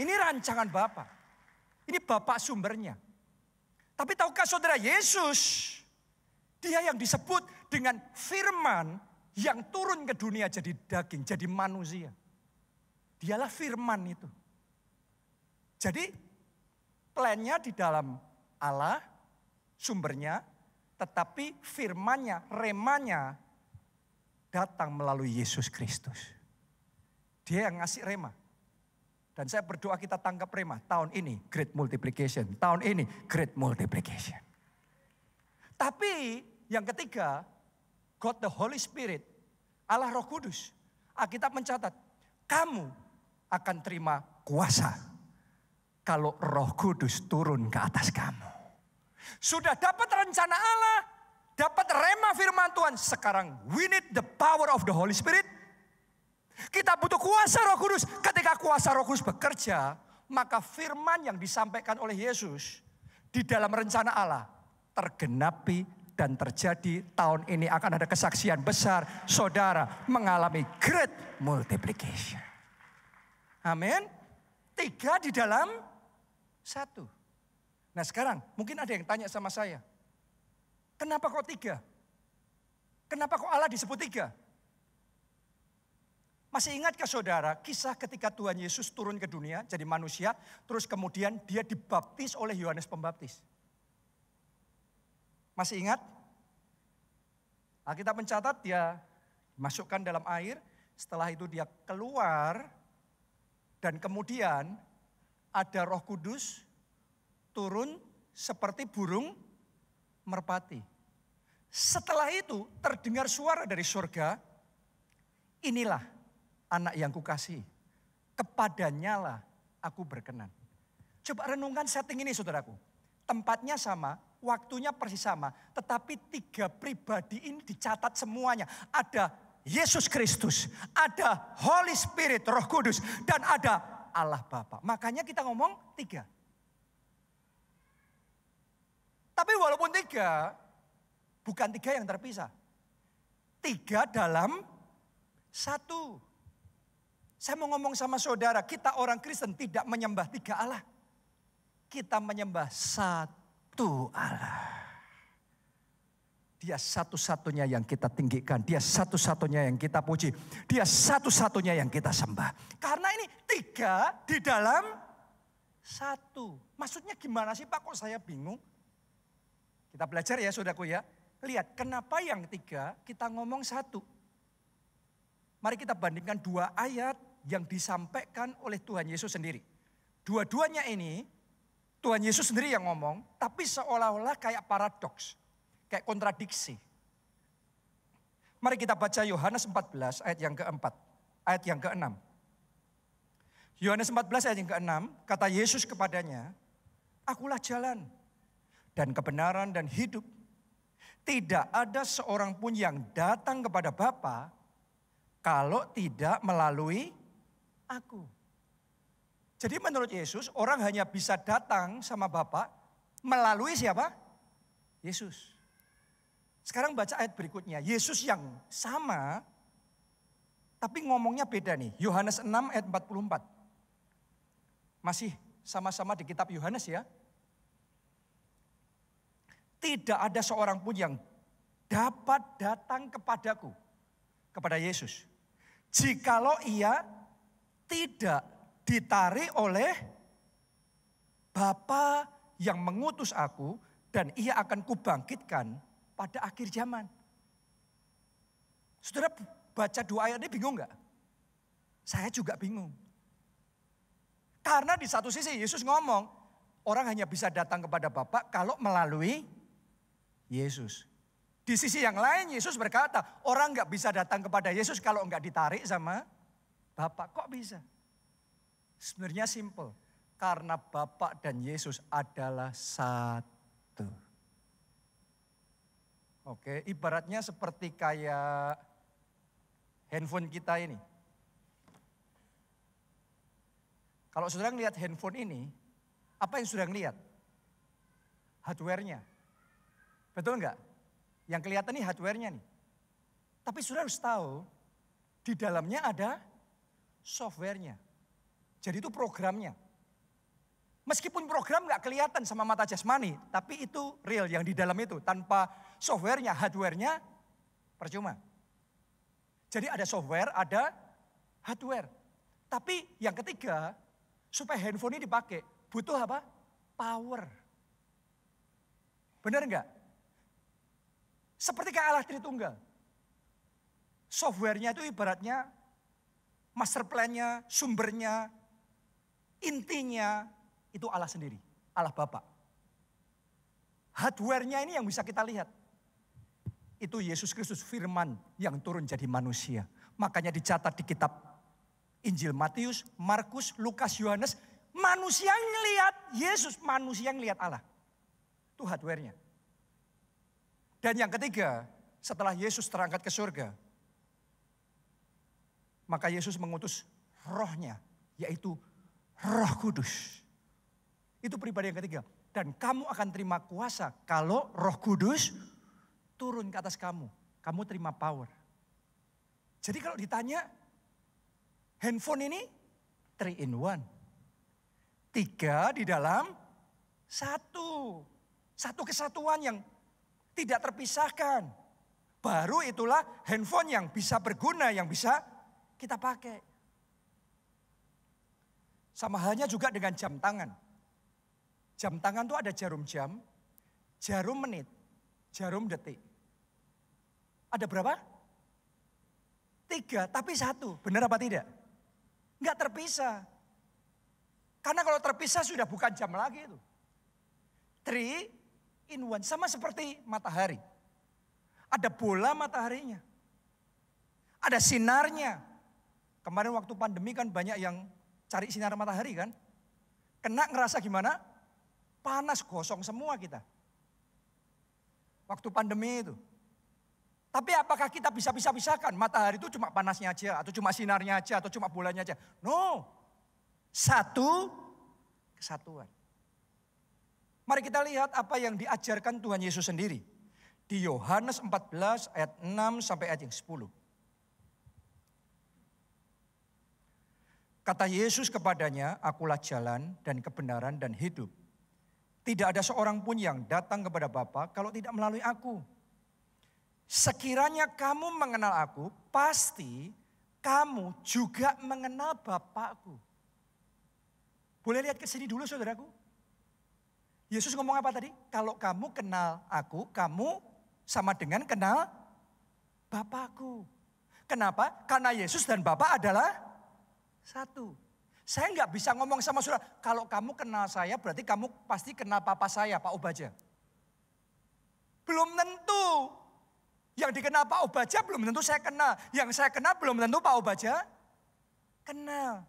Ini rancangan Bapa. Ini Bapa sumbernya. Tapi tahukah saudara, Yesus, dia yang disebut dengan firman yang turun ke dunia jadi daging, jadi manusia. Dialah firman itu. Jadi plannya di dalam Allah, sumbernya, tetapi firmannya, remanya datang melalui Yesus Kristus. Dia yang ngasih rema. Dan saya berdoa kita tangkap rema. Tahun ini great multiplication. Tahun ini great multiplication. Tapi yang ketiga, God the Holy Spirit, Allah Roh Kudus. Alkitab mencatat, kamu akan terima kuasa kalau Roh Kudus turun ke atas kamu. Sudah dapat rencana Allah, dapat rema firman Tuhan. Sekarang we need the power of the Holy Spirit. Kita butuh kuasa Roh Kudus. Ketika kuasa Roh Kudus bekerja, maka firman yang disampaikan oleh Yesus di dalam rencana Allah tergenapi dan terjadi. Tahun ini akan ada kesaksian besar, saudara mengalami great multiplication. Amin. 3 di dalam 1. Nah sekarang mungkin ada yang tanya sama saya, kenapa kok 3? Kenapa kok Allah disebut 3? Masih ingatkah saudara kisah ketika Tuhan Yesus turun ke dunia jadi manusia, terus kemudian dia dibaptis oleh Yohanes Pembaptis? Masih ingat? Alkitab mencatat dia masukkan dalam air, setelah itu dia keluar dan kemudian ada Roh Kudus turun seperti burung merpati. Setelah itu terdengar suara dari surga, inilah anak yang kukasihi, kepadanya lah aku berkenan. Coba renungkan setting ini saudaraku. Tempatnya sama, waktunya persis sama. Tetapi 3 pribadi ini dicatat semuanya. Ada Yesus Kristus, ada Holy Spirit, Roh Kudus, dan ada Allah Bapa. Makanya kita ngomong 3. Tapi walaupun 3, bukan 3 yang terpisah. 3 dalam 1. Saya mau ngomong sama saudara, kita orang Kristen tidak menyembah 3 Allah. Kita menyembah 1 Allah. Dia satu-satunya yang kita tinggikan. Dia satu-satunya yang kita puji. Dia satu-satunya yang kita sembah. Karena ini 3 di dalam 1. Maksudnya gimana sih Pak, kok saya bingung? Kita belajar ya saudaraku ya. Lihat kenapa yang 3 kita ngomong 1. Mari kita bandingkan 2 ayat yang disampaikan oleh Tuhan Yesus sendiri. Dua-duanya ini Tuhan Yesus sendiri yang ngomong, tapi seolah-olah kayak paradoks, kayak kontradiksi. Mari kita baca Yohanes 14 ayat yang keempat, ayat yang keenam. Yohanes 14 ayat yang keenam, kata Yesus kepadanya, akulah jalan dan kebenaran dan hidup. Tidak ada seorang pun yang datang kepada Bapa kalau tidak melalui aku. Jadi menurut Yesus orang hanya bisa datang sama Bapa melalui siapa? Yesus. Sekarang baca ayat berikutnya. Yesus yang sama tapi ngomongnya beda nih. Yohanes 6 ayat 44. Masih sama-sama di kitab Yohanes ya. Tidak ada seorang pun yang dapat datang kepadaku, kepada Yesus, jikalau ia tidak ditarik oleh Bapa yang mengutus aku, dan ia akan kubangkitkan pada akhir zaman. Saudara baca 2 ayat ini bingung gak? Saya juga bingung. Karena di satu sisi Yesus ngomong, orang hanya bisa datang kepada Bapa kalau melalui Yesus. Di sisi yang lain Yesus berkata, orang gak bisa datang kepada Yesus kalau gak ditarik sama Bapa. Kok bisa? Sebenarnya simple. Karena Bapa dan Yesus adalah satu. Oke, ibaratnya seperti kayak handphone kita ini. Kalau saudara ngelihat handphone ini, apa yang saudara ngelihat? Hardware-nya. Betul enggak? Yang kelihatan nih hardware-nya nih. Tapi saudara harus tahu, di dalamnya ada software-nya. Jadi itu programnya. Meskipun program nggak kelihatan sama mata jasmani, tapi itu real yang di dalam itu. Tanpa softwarenya, hardwarenya percuma. Jadi ada software, ada hardware. Tapi yang ketiga, supaya handphone ini dipakai, butuh apa? Power. Benar enggak? Seperti kayak Allah Tritunggal. Softwarenya itu ibaratnya master plan-nya, sumbernya, intinya itu Allah sendiri, Allah Bapa. Hardware-nya ini yang bisa kita lihat. Itu Yesus Kristus firman yang turun jadi manusia. Makanya dicatat di kitab Injil Matius, Markus, Lukas, Yohanes. Manusia yang ngelihat Yesus, manusia yang ngelihat Allah. Itu hardware-nya. Dan yang ketiga, setelah Yesus terangkat ke surga, maka Yesus mengutus rohnya, yaitu Roh Kudus. Itu pribadi yang ketiga. Dan kamu akan terima kuasa kalau Roh Kudus turun ke atas kamu. Kamu terima power. Jadi kalau ditanya, handphone ini 3 in 1. 3 di dalam 1. Satu kesatuan yang tidak terpisahkan. Baru itulah handphone yang bisa berguna, yang bisa kita pakai. Sama halnya juga dengan jam tangan. Jam tangan itu ada jarum jam, jarum menit, jarum detik. Ada berapa? 3, tapi 1. Benar apa tidak? Enggak terpisah. Karena kalau terpisah sudah bukan jam lagi itu. 3 in 1, sama seperti matahari. Ada bola mataharinya. Ada sinarnya. Kemarin waktu pandemi kan banyak yang cari sinar matahari kan. Kena ngerasa gimana? Panas, gosong semua kita. Waktu pandemi itu. Tapi apakah kita bisa pisahkan? Matahari itu cuma panasnya aja, atau cuma sinarnya aja, atau cuma bolanya aja. No. Satu kesatuan. Mari kita lihat apa yang diajarkan Tuhan Yesus sendiri. Di Yohanes 14 ayat 6 sampai ayat yang 10. Kata Yesus kepadanya, akulah jalan dan kebenaran dan hidup. Tidak ada seorang pun yang datang kepada Bapa kalau tidak melalui aku. Sekiranya kamu mengenal aku, pasti kamu juga mengenal Bapakku. Boleh lihat ke sini dulu saudaraku. Yesus ngomong apa tadi? Kalau kamu kenal aku, kamu sama dengan kenal Bapakku. Kenapa? Karena Yesus dan Bapa adalah satu. Saya nggak bisa ngomong sama saudara, kalau kamu kenal saya berarti kamu pasti kenal Papa saya, Pak Obaja. Belum tentu. Yang dikenal Pak Obaja belum tentu saya kenal. Yang saya kenal belum tentu Pak Obaja kenal.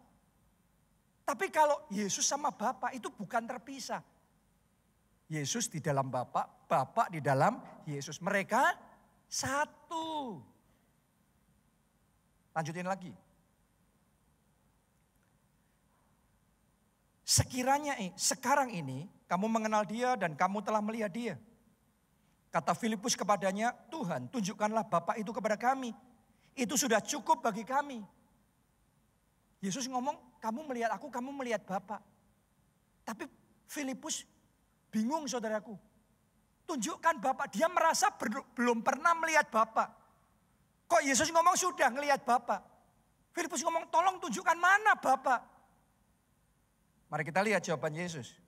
Tapi kalau Yesus sama Bapa itu bukan terpisah. Yesus di dalam Bapa, Bapa di dalam Yesus. Mereka satu. Lanjutin lagi. Sekiranya sekarang ini kamu mengenal dia dan kamu telah melihat dia. Kata Filipus kepadanya, Tuhan tunjukkanlah Bapa itu kepada kami. Itu sudah cukup bagi kami. Yesus ngomong, kamu melihat aku, kamu melihat Bapa. Tapi Filipus bingung saudaraku. Tunjukkan Bapa. Dia merasa belum pernah melihat Bapa. Kok Yesus ngomong sudah ngelihat Bapa? Filipus ngomong tolong tunjukkan mana Bapa. Mari kita lihat jawaban Yesus.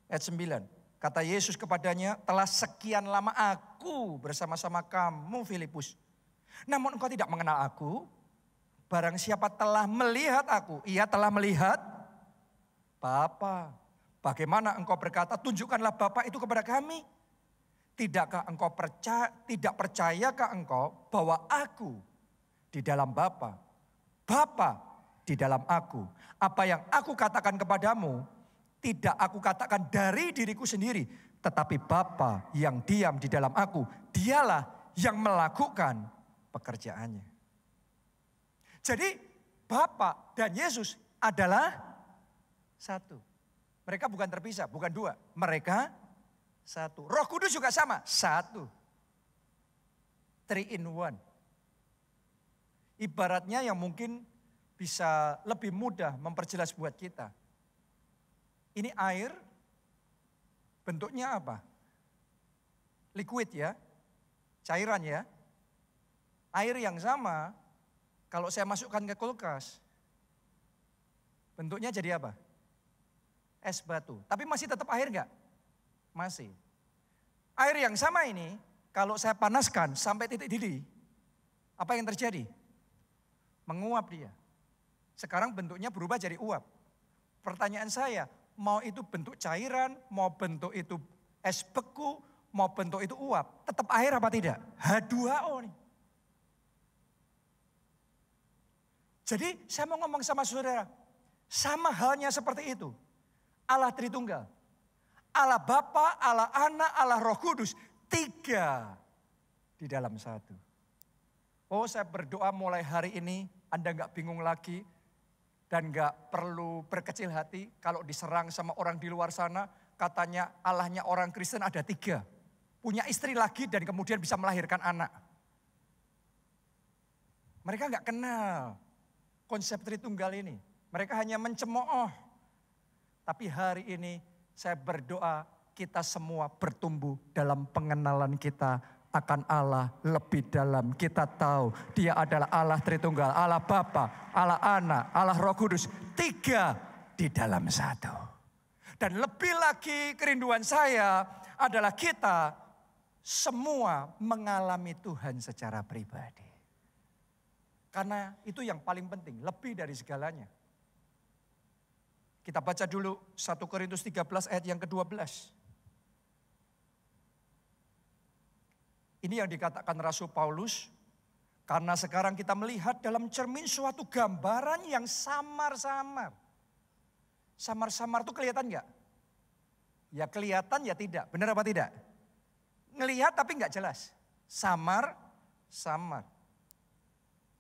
Ayat 9. Kata Yesus kepadanya, telah sekian lama aku bersama-sama kamu Filipus. Namun engkau tidak mengenal aku. Barang siapa telah melihat aku, ia telah melihat Bapa. Bagaimana engkau berkata, tunjukkanlah Bapa itu kepada kami. Tidakkah engkau tidak percayakah engkau bahwa aku di dalam Bapa, Bapa di dalam aku. Apa yang aku katakan kepadamu, tidak aku katakan dari diriku sendiri, tetapi Bapa yang diam di dalam aku, dialah yang melakukan pekerjaannya. Jadi Bapa dan Yesus adalah satu. Mereka bukan terpisah, bukan dua. Mereka satu. Roh Kudus juga sama, satu. 3 in 1. Ibaratnya yang mungkin bisa lebih mudah memperjelas buat kita. Ini air, bentuknya apa? Liquid ya, cairan ya. Air yang sama, kalau saya masukkan ke kulkas, bentuknya jadi apa? Es batu. Tapi masih tetap air enggak? Masih. Air yang sama ini, kalau saya panaskan sampai titik didih, apa yang terjadi? Menguap dia. Sekarang bentuknya berubah jadi uap. Pertanyaan saya, mau itu bentuk cairan, mau bentuk itu es beku, mau bentuk itu uap, tetap air apa tidak? H2O nih. Jadi saya mau ngomong sama saudara, sama halnya seperti itu. Allah Tritunggal, Allah Bapa, Allah Anak, Allah Roh Kudus, 3 di dalam 1. Oh, saya berdoa mulai hari ini Anda gak bingung lagi dan gak perlu berkecil hati kalau diserang sama orang di luar sana. Katanya Allahnya orang Kristen ada 3. Punya istri lagi dan kemudian bisa melahirkan anak. Mereka gak kenal konsep Tritunggal ini. Mereka hanya mencemooh. Tapi hari ini saya berdoa kita semua bertumbuh dalam pengenalan kita akan Allah lebih dalam. Kita tahu dia adalah Allah Tritunggal, Allah Bapa, Allah Anak, Allah Roh Kudus. 3 di dalam 1. Dan lebih lagi kerinduan saya adalah kita semua mengalami Tuhan secara pribadi. Karena itu yang paling penting, lebih dari segalanya. Kita baca dulu 1 Korintus 13 ayat yang ke-12. Ini yang dikatakan Rasul Paulus, karena sekarang kita melihat dalam cermin suatu gambaran yang samar-samar. Samar-samar itu kelihatan enggak? Ya kelihatan ya tidak, benar apa tidak? Ngelihat tapi enggak jelas. Samar-samar.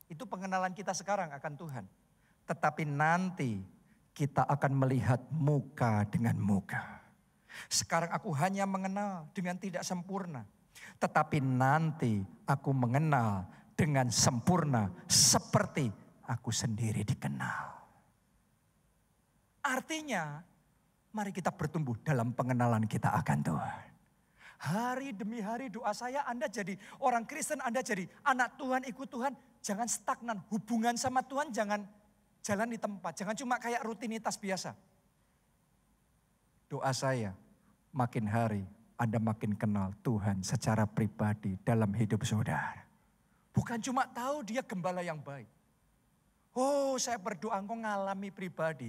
Itu pengenalan kita sekarang akan Tuhan. Tetapi nanti kita akan melihat muka dengan muka. Sekarang aku hanya mengenal dengan tidak sempurna. Tetapi nanti aku mengenal dengan sempurna seperti aku sendiri dikenal. Artinya, mari kita bertumbuh dalam pengenalan kita akan Tuhan. Hari demi hari doa saya Anda jadi orang Kristen, Anda jadi anak Tuhan, ikut Tuhan. Jangan stagnan, hubungan sama Tuhan jangan jalan di tempat. Jangan cuma kayak rutinitas biasa. Doa saya, makin hari Anda makin kenal Tuhan secara pribadi dalam hidup saudara. Bukan cuma tahu dia gembala yang baik. Oh, saya berdoa engkau ngalami pribadi.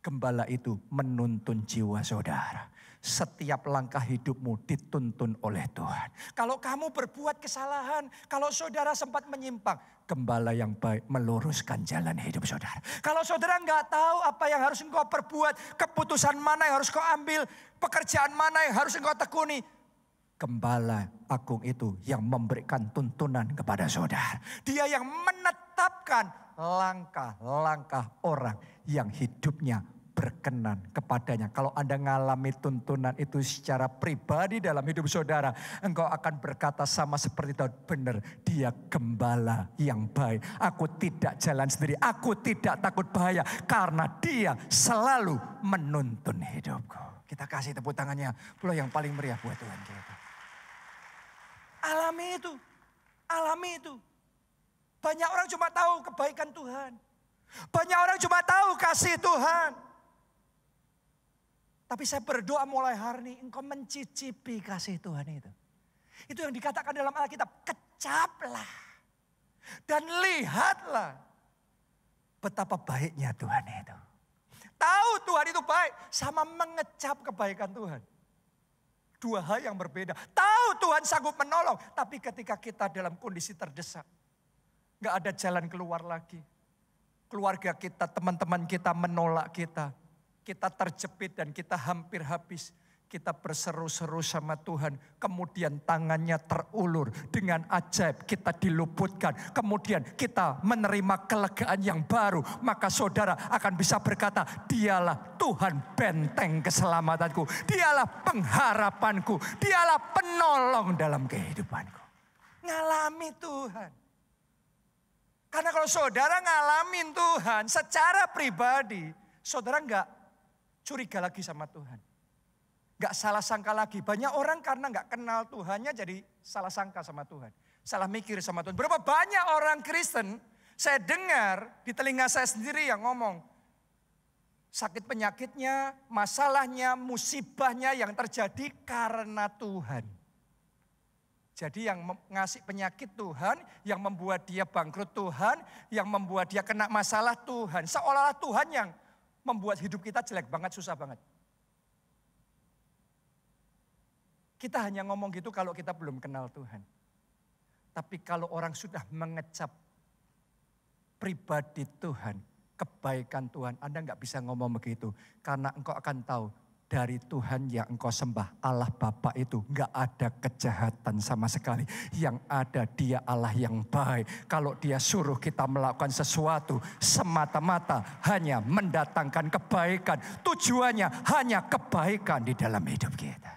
Gembala itu menuntun jiwa saudara. Setiap langkah hidupmu dituntun oleh Tuhan. Kalau kamu berbuat kesalahan, kalau saudara sempat menyimpang, gembala yang baik meluruskan jalan hidup saudara. Kalau saudara nggak tahu apa yang harus engkau perbuat, keputusan mana yang harus kau ambil, pekerjaan mana yang harus engkau tekuni, Gembala agung itu yang memberikan tuntunan kepada saudara. Dia yang menetapkan langkah-langkah orang yang hidupnya berkenan kepadanya. Kalau Anda mengalami tuntunan itu secara pribadi dalam hidup saudara, engkau akan berkata sama seperti Daud, benar dia gembala yang baik. Aku tidak jalan sendiri, aku tidak takut bahaya karena dia selalu menuntun hidupku. Kita kasih tepuk tangannya pula yang paling meriah buat Tuhan kita. Alami itu. Banyak orang cuma tahu kebaikan Tuhan. Banyak orang cuma tahu kasih Tuhan. Tapi saya berdoa mulai hari ini engkau mencicipi kasih Tuhan itu. Itu yang dikatakan dalam Alkitab, kecaplah. Dan lihatlah betapa baiknya Tuhan itu. Tahu Tuhan itu baik sama mengecap kebaikan Tuhan. Dua hal yang berbeda. Tahu Tuhan sanggup menolong, tapi ketika kita dalam kondisi terdesak, gak ada jalan keluar lagi. Keluarga kita, teman-teman kita menolak kita. Kita terjepit dan kita hampir habis. Kita berseru-seru sama Tuhan. Kemudian tangannya terulur. Dengan ajaib kita diluputkan. Kemudian kita menerima kelegaan yang baru. Maka saudara akan bisa berkata, dialah Tuhan benteng keselamatanku. Dialah pengharapanku. Dialah penolong dalam kehidupanku. Ngalami Tuhan. Karena kalau saudara ngalamin Tuhan secara pribadi, saudara enggak curiga lagi sama Tuhan. Gak salah sangka lagi. Banyak orang karena gak kenal Tuhannya jadi salah sangka sama Tuhan. Salah mikir sama Tuhan. Berapa banyak orang Kristen saya dengar di telinga saya sendiri yang ngomong. Sakit penyakitnya, masalahnya, musibahnya yang terjadi karena Tuhan. Jadi yang ngasih penyakit Tuhan, yang membuat dia bangkrut Tuhan, yang membuat dia kena masalah Tuhan. Seolah-olah Tuhan yang membuat hidup kita jelek banget, susah banget. Kita hanya ngomong gitu kalau kita belum kenal Tuhan. Tapi kalau orang sudah mengecap pribadi Tuhan, kebaikan Tuhan, Anda nggak bisa ngomong begitu. Karena engkau akan tahu dari Tuhan yang engkau sembah, Allah Bapa itu nggak ada kejahatan sama sekali. Yang ada dia Allah yang baik. Kalau dia suruh kita melakukan sesuatu semata-mata hanya mendatangkan kebaikan. Tujuannya hanya kebaikan di dalam hidup kita.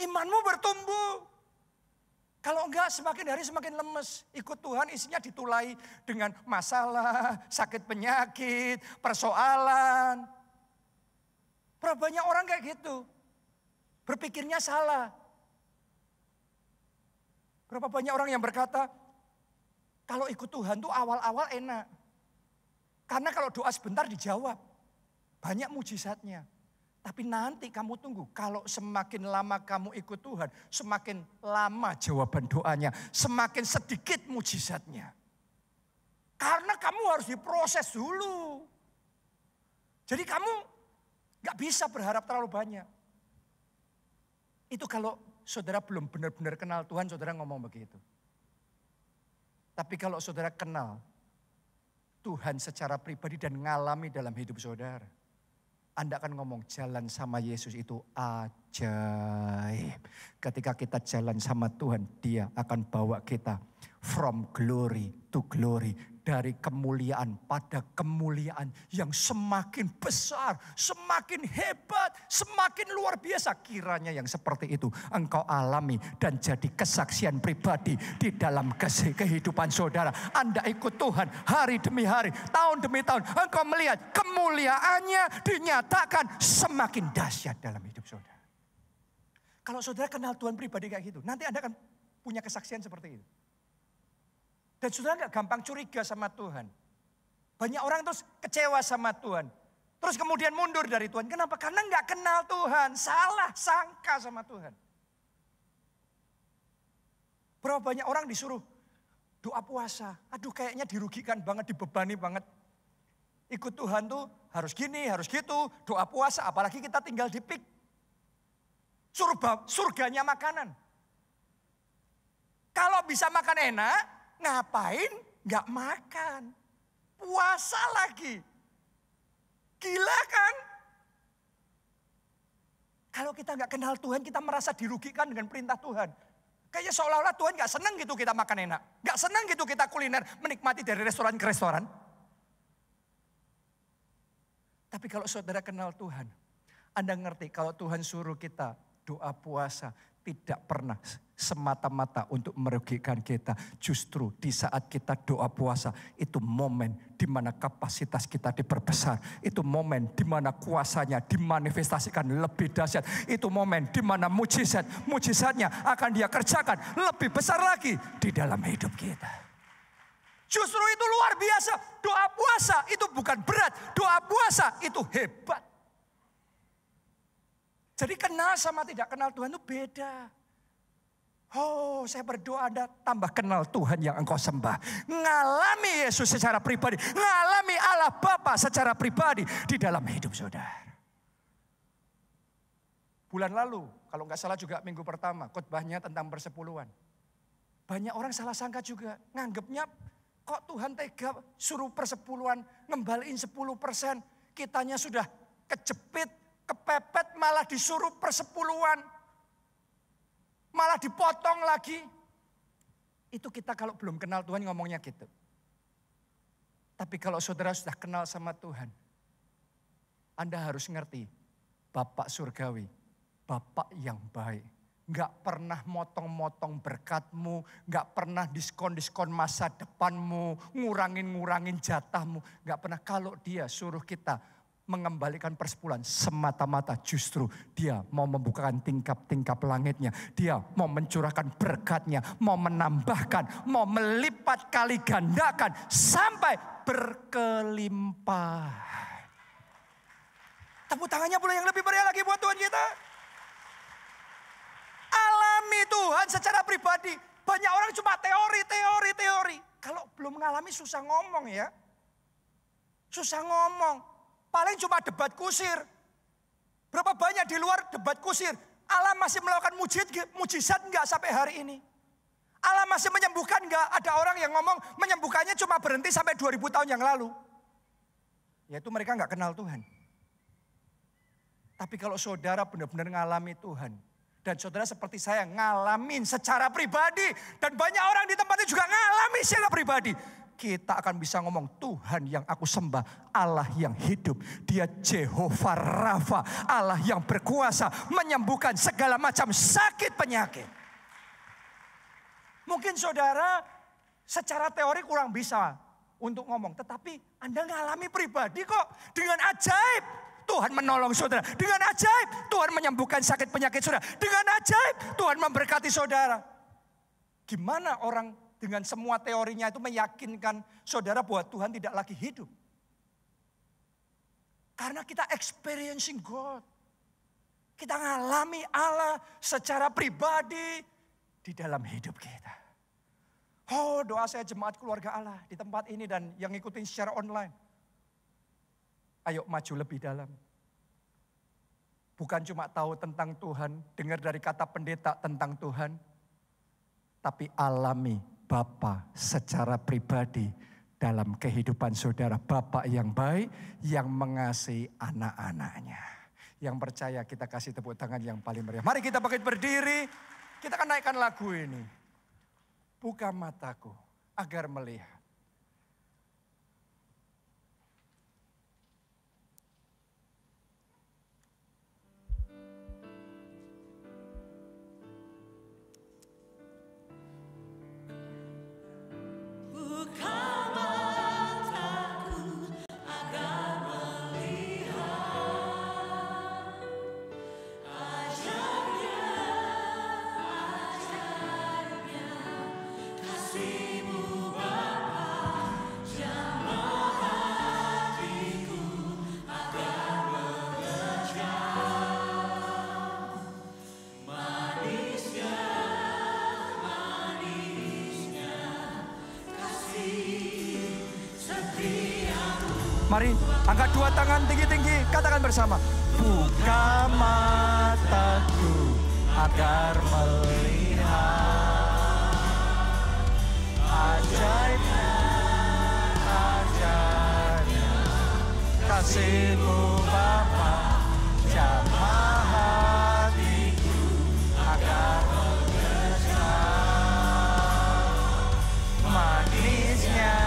Imanmu bertumbuh. Kalau enggak semakin hari semakin lemes. Ikut Tuhan isinya ditulai dengan masalah, sakit penyakit, persoalan. Berapa banyak orang kayak gitu. Berpikirnya salah. Berapa banyak orang yang berkata, kalau ikut Tuhan tuh awal-awal enak. Karena kalau doa sebentar dijawab. Banyak mujizatnya. Tapi nanti kamu tunggu, kalau semakin lama kamu ikut Tuhan, semakin lama jawaban doanya, semakin sedikit mujizatnya. Karena kamu harus diproses dulu. Jadi kamu gak bisa berharap terlalu banyak. Itu kalau saudara belum benar-benar kenal Tuhan, saudara ngomong begitu. Tapi kalau saudara kenal Tuhan secara pribadi dan ngalami dalam hidup saudara, Anda akan ngomong jalan sama Yesus itu ajaib. Ketika kita jalan sama Tuhan, Dia akan bawa kita from glory to glory. Dari kemuliaan pada kemuliaan yang semakin besar, semakin hebat, semakin luar biasa. Kiranya yang seperti itu engkau alami dan jadi kesaksian pribadi di dalam kehidupan saudara. Anda ikut Tuhan hari demi hari, tahun demi tahun. Engkau melihat kemuliaannya dinyatakan semakin dahsyat dalam hidup saudara. Kalau saudara kenal Tuhan pribadi kayak gitu, nanti Anda akan punya kesaksian seperti itu. Dan saudara gak gampang curiga sama Tuhan. Banyak orang terus kecewa sama Tuhan. Terus kemudian mundur dari Tuhan. Kenapa? Karena gak kenal Tuhan. Salah sangka sama Tuhan. Berapa banyak orang disuruh doa puasa. Aduh kayaknya dirugikan banget, dibebani banget. Ikut Tuhan tuh harus gini, harus gitu. Doa puasa, apalagi kita tinggal di PIK. Surganya makanan. Kalau bisa makan enak, ngapain gak makan? Puasa lagi. Gila kan? Kalau kita gak kenal Tuhan, kita merasa dirugikan dengan perintah Tuhan. Kayaknya seolah-olah Tuhan gak senang gitu kita makan enak. Gak senang gitu kita kuliner, menikmati dari restoran ke restoran. Tapi kalau saudara kenal Tuhan, Anda ngerti kalau Tuhan suruh kita doa puasa, tidak pernah semata-mata untuk merugikan kita. Justru di saat kita doa puasa, itu momen di mana kapasitas kita diperbesar. Itu momen di mana kuasanya dimanifestasikan lebih dahsyat. Itu momen di mana mujizatnya akan Dia kerjakan lebih besar lagi di dalam hidup kita. Justru itu luar biasa. Doa puasa itu bukan berat. Doa puasa itu hebat. Jadi kenal sama tidak kenal Tuhan itu beda. Oh, saya berdoa Anda tambah kenal Tuhan yang engkau sembah. Ngalami Yesus secara pribadi. Ngalami Allah Bapa secara pribadi di dalam hidup saudara. Bulan lalu, kalau nggak salah juga minggu pertama, khotbahnya tentang persepuluhan. Banyak orang salah sangka juga. Nganggapnya kok Tuhan tega suruh persepuluhan, ngembaliin 10%. Kitanya sudah kejepit, kepepet, malah disuruh persepuluhan. Malah dipotong lagi. Itu kita kalau belum kenal Tuhan ngomongnya gitu. Tapi kalau saudara sudah kenal sama Tuhan, Anda harus ngerti, Bapak Surgawi, Bapak yang baik. Gak pernah motong-motong berkatmu, gak pernah diskon-diskon masa depanmu, ngurangin-ngurangin jatahmu. Gak pernah. Kalau Dia suruh kita mengembalikan persepuluhan semata-mata justru dia mau membukakan tingkap-tingkap langitnya. Dia mau mencurahkan berkatnya, mau menambahkan, mau melipat kali gandakan sampai berkelimpahan. Tepuk tangannya pula yang lebih meriah lagi buat Tuhan kita. Alami Tuhan secara pribadi. Banyak orang cuma teori. Kalau belum mengalami susah ngomong ya. Susah ngomong. Paling cuma debat kusir. Berapa banyak di luar debat kusir. Allah masih melakukan mujizat enggak sampai hari ini? Allah masih menyembuhkan enggak? Ada orang yang ngomong menyembuhkannya cuma berhenti sampai 2000 tahun yang lalu. Yaitu mereka enggak kenal Tuhan. Tapi kalau saudara benar-benar ngalami Tuhan. Dan saudara seperti saya ngalamin secara pribadi. Dan banyak orang di tempat ini juga ngalami secara pribadi. Kita akan bisa ngomong Tuhan yang aku sembah, Allah yang hidup. Dia Jehovah Rafa, Allah yang berkuasa menyembuhkan segala macam sakit penyakit. Mungkin saudara secara teori kurang bisa untuk ngomong. Tetapi Anda ngalami pribadi kok dengan ajaib. Tuhan menolong saudara. Dengan ajaib Tuhan menyembuhkan sakit penyakit saudara. Dengan ajaib Tuhan memberkati saudara. Gimana orang dengan semua teorinya itu meyakinkan saudara bahwa Tuhan tidak lagi hidup. Karena kita experiencing God. Kita ngalami Allah secara pribadi di dalam hidup kita. Oh, doa saya jemaat keluarga Allah di tempat ini dan yang ngikutin secara online. Ayo maju lebih dalam. Bukan cuma tahu tentang Tuhan, dengar dari kata pendeta tentang Tuhan. Tapi alami Bapa secara pribadi dalam kehidupan saudara. Bapa yang baik, yang mengasihi anak-anaknya. Yang percaya kita kasih tepuk tangan yang paling meriah. Mari kita bangkit berdiri, kita akan naikkan lagu ini. Buka mataku agar melihat. Mari angkat dua tangan tinggi-tinggi, katakan bersama. Buka mataku agar melihat ajaibnya, ajaibnya kasih-Mu Bapa, jamah hatiku agar mengejar manisnya.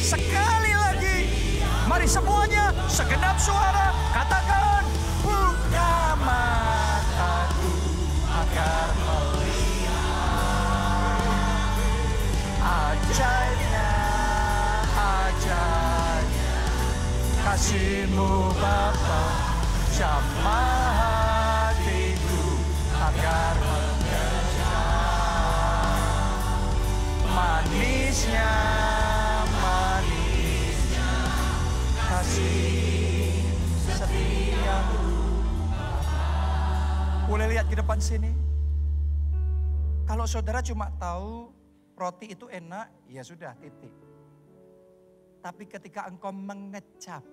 Sekali lagi, mari semuanya segenap suara katakan, buka mataku agar melihat ajaibnya, ajaibnya kasih-Mu Bapa, jamah hatiku agar mengejar manisnya. Boleh lihat ke depan sini. Kalau saudara cuma tahu roti itu enak, ya sudah titik. Tapi ketika engkau mengecap,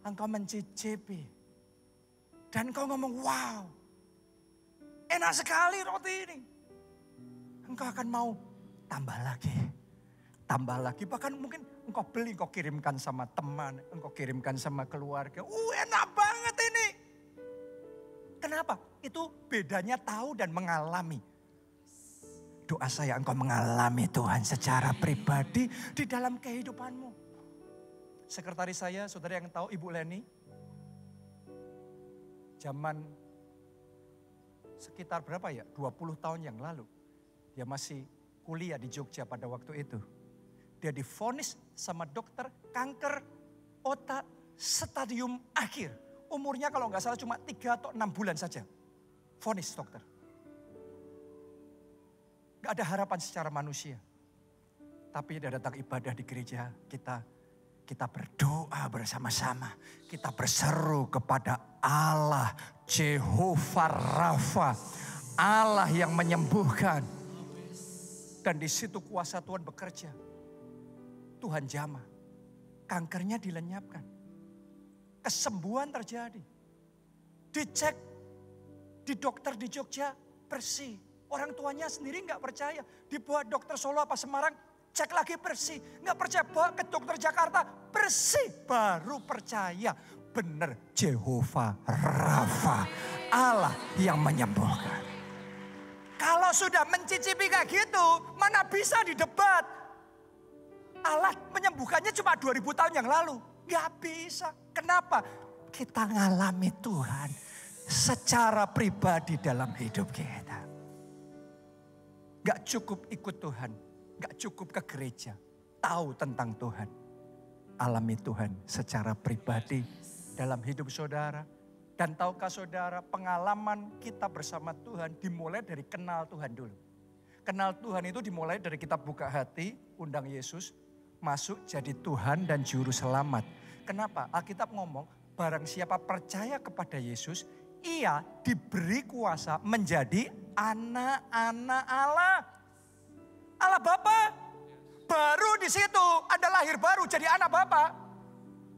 engkau mencicipi, dan engkau ngomong, wow, enak sekali roti ini. Engkau akan mau tambah lagi. Tambah lagi, bahkan mungkin engkau beli, engkau kirimkan sama teman, engkau kirimkan sama keluarga. Enak banget ini. Kenapa? Itu bedanya tahu dan mengalami. Doa saya engkau mengalami Tuhan secara pribadi di dalam kehidupanmu. Sekretaris saya, saudara yang tahu Ibu Leni. Zaman sekitar berapa ya? 20 tahun yang lalu. Dia masih kuliah di Jogja pada waktu itu. dia divonis sama dokter kanker otak stadium akhir. Umurnya kalau nggak salah cuma 3 atau 6 bulan saja. Vonis dokter. Gak ada harapan secara manusia. Tapi dia datang ibadah di gereja kita berdoa bersama-sama. Kita berseru kepada Allah Jehovah Rafa. Allah yang menyembuhkan. Dan di situ kuasa Tuhan bekerja. Tuhan jamah. Kankernya dilenyapkan. Kesembuhan terjadi. Dicek di dokter di Jogja bersih. Orang tuanya sendiri nggak percaya. Dibawa dokter Solo apa Semarang, cek lagi bersih. Nggak percaya, bawa ke dokter Jakarta, bersih. Baru percaya, benar Jehovah Rafa. Allah yang menyembuhkan. Kalau sudah mencicipi kayak gitu, mana bisa didebat. Allah menyembuhkannya cuma 2000 tahun yang lalu. Nggak bisa. Kenapa? Kita ngalami Tuhan secara pribadi dalam hidup kita. Gak cukup ikut Tuhan, gak cukup ke gereja, tahu tentang Tuhan. Alami Tuhan secara pribadi dalam hidup saudara. Dan tahukah saudara, pengalaman kita bersama Tuhan dimulai dari kenal Tuhan dulu. Kenal Tuhan itu dimulai dari kita buka hati, undang Yesus, masuk jadi Tuhan dan Juru Selamat. Kenapa? Alkitab ngomong, barang siapa percaya kepada Yesus, ia diberi kuasa menjadi anak-anak Allah. Allah Bapa. Baru di situ Anda lahir baru jadi anak Bapa.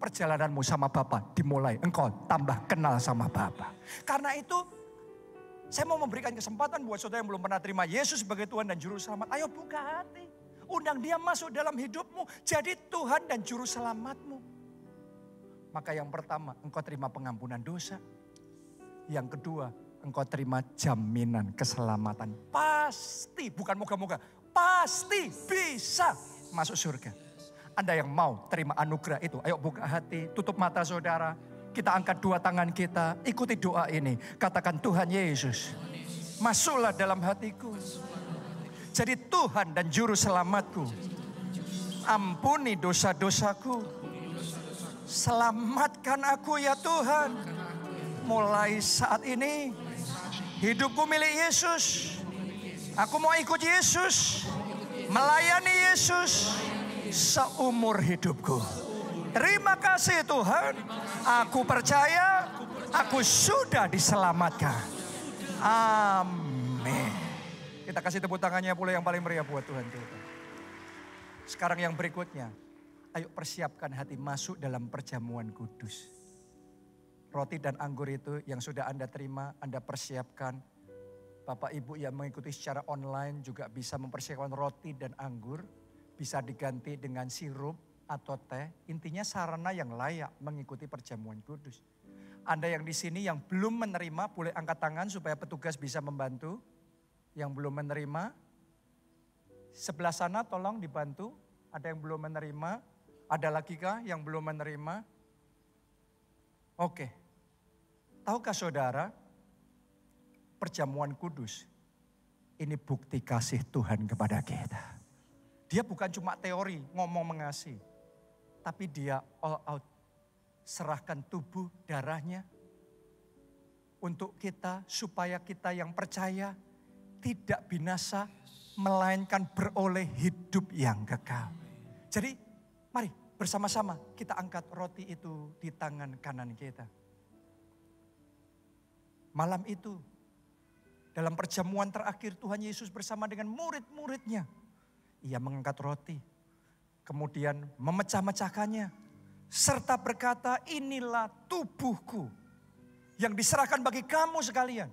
Perjalananmu sama Bapa dimulai. Engkau tambah kenal sama Bapa. Karena itu saya mau memberikan kesempatan buat saudara yang belum pernah terima Yesus sebagai Tuhan dan Juru Selamat. Ayo buka hati. Undang dia masuk dalam hidupmu. Jadi Tuhan dan Juru Selamatmu. Maka yang pertama, engkau terima pengampunan dosa. Yang kedua, engkau terima jaminan keselamatan. Pasti, bukan moga-moga, pasti bisa masuk surga. Anda yang mau terima anugerah itu, ayo buka hati, tutup mata saudara. Kita angkat 2 tangan kita, ikuti doa ini. Katakan, Tuhan Yesus, masuklah dalam hatiku. Jadi Tuhan dan Juru Selamatku. Ampuni dosa-dosaku. Selamatkan aku ya Tuhan. Mulai saat ini hidupku milik Yesus. Aku mau ikut Yesus, melayani Yesus seumur hidupku. Terima kasih Tuhan. Aku percaya aku sudah diselamatkan. Amin. Kita kasih tepuk tangannya pula yang paling meriah buat Tuhan kita. Sekarang yang berikutnya, ayo persiapkan hati masuk dalam perjamuan kudus. Roti dan anggur itu yang sudah Anda terima, Anda persiapkan. Bapak Ibu yang mengikuti secara online juga bisa mempersiapkan roti dan anggur. Bisa diganti dengan sirup atau teh. Intinya sarana yang layak mengikuti perjamuan kudus. Anda yang di sini yang belum menerima boleh angkat tangan supaya petugas bisa membantu. Yang belum menerima, sebelah sana tolong dibantu. Ada yang belum menerima, ada lagi kah yang belum menerima? Oke. Tahukah saudara, perjamuan kudus ini bukti kasih Tuhan kepada kita. Dia bukan cuma teori ngomong mengasihi, tapi dia all out. Serahkan tubuh darahnya untuk kita supaya kita yang percaya tidak binasa melainkan beroleh hidup yang kekal. Jadi mari bersama-sama kita angkat roti itu di tangan kanan kita. Malam itu dalam perjamuan terakhir Tuhan Yesus bersama dengan murid-muridnya. Ia mengangkat roti, kemudian memecah-mecahkannya. Serta berkata, inilah tubuhku yang diserahkan bagi kamu sekalian.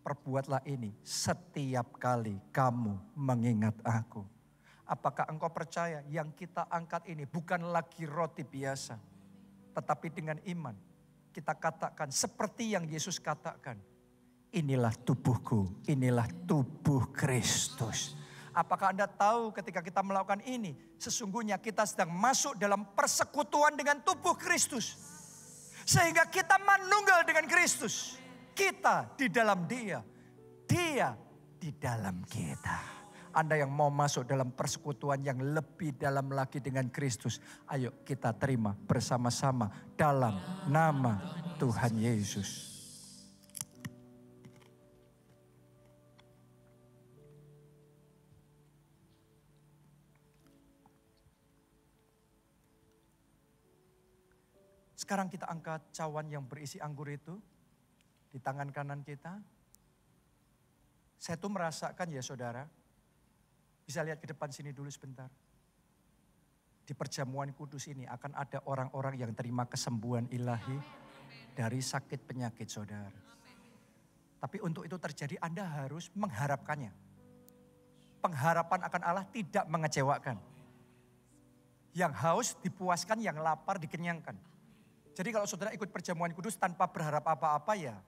Perbuatlah ini setiap kali kamu mengingat aku. Apakah engkau percaya yang kita angkat ini bukan lagi roti biasa. Tetapi dengan iman kita katakan seperti yang Yesus katakan. Inilah tubuhku, inilah tubuh Kristus. Apakah Anda tahu ketika kita melakukan ini, sesungguhnya kita sedang masuk dalam persekutuan dengan tubuh Kristus. Sehingga kita manunggal dengan Kristus. Kita di dalam Dia, Dia di dalam kita. Anda yang mau masuk dalam persekutuan yang lebih dalam lagi dengan Kristus, ayo kita terima bersama-sama dalam nama Tuhan Yesus. Sekarang kita angkat cawan yang berisi anggur itu di tangan kanan kita. Saya tuh merasakan ya saudara, bisa lihat ke depan sini dulu sebentar. Di perjamuan kudus ini akan ada orang-orang yang terima kesembuhan ilahi dari sakit penyakit saudara. Tapi untuk itu terjadi Anda harus mengharapkannya. Pengharapan akan Allah tidak mengecewakan. Yang haus dipuaskan, yang lapar dikenyangkan. Jadi kalau saudara ikut perjamuan kudus tanpa berharap apa-apa ya,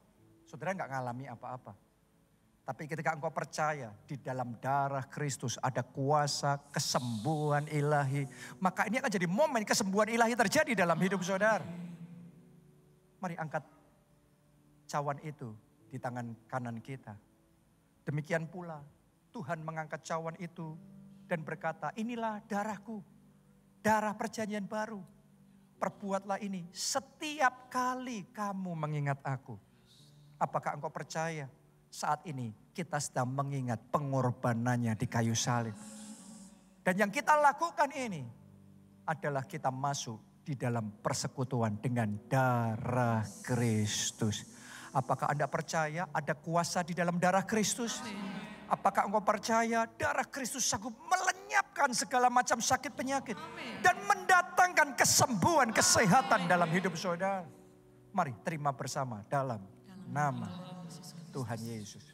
saudara nggak ngalami apa-apa. Tapi ketika engkau percaya di dalam darah Kristus ada kuasa kesembuhan ilahi, maka ini akan jadi momen kesembuhan ilahi terjadi dalam hidup saudara. Mari angkat cawan itu di tangan kanan kita. Demikian pula Tuhan mengangkat cawan itu dan berkata, inilah darahku, darah perjanjian baru. Perbuatlah ini setiap kali kamu mengingat aku. Apakah engkau percaya saat ini kita sedang mengingat pengorbanannya di kayu salib. Dan yang kita lakukan ini adalah kita masuk di dalam persekutuan dengan darah Kristus. Apakah Anda percaya ada kuasa di dalam darah Kristus? Apakah engkau percaya darah Kristus sanggup melenyapkan segala macam sakit penyakit. Dan mendatangkan kesembuhan, kesehatan dalam hidup saudara. Mari terima bersama dalam nama Tuhan Yesus.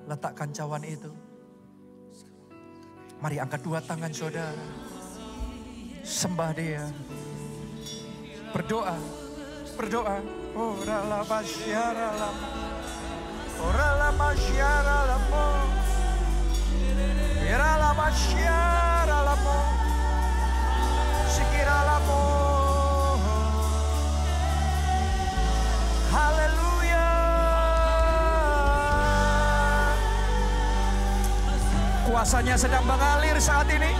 Letakkan cawan itu. Mari angkat dua tangan saudara. Sembah dia. Berdoa. Berdoa. Ora la basyara la. Ora la basyara la. Ira la basyara la. Sikira la. Haleluya. Kuasanya sedang mengalir saat ini.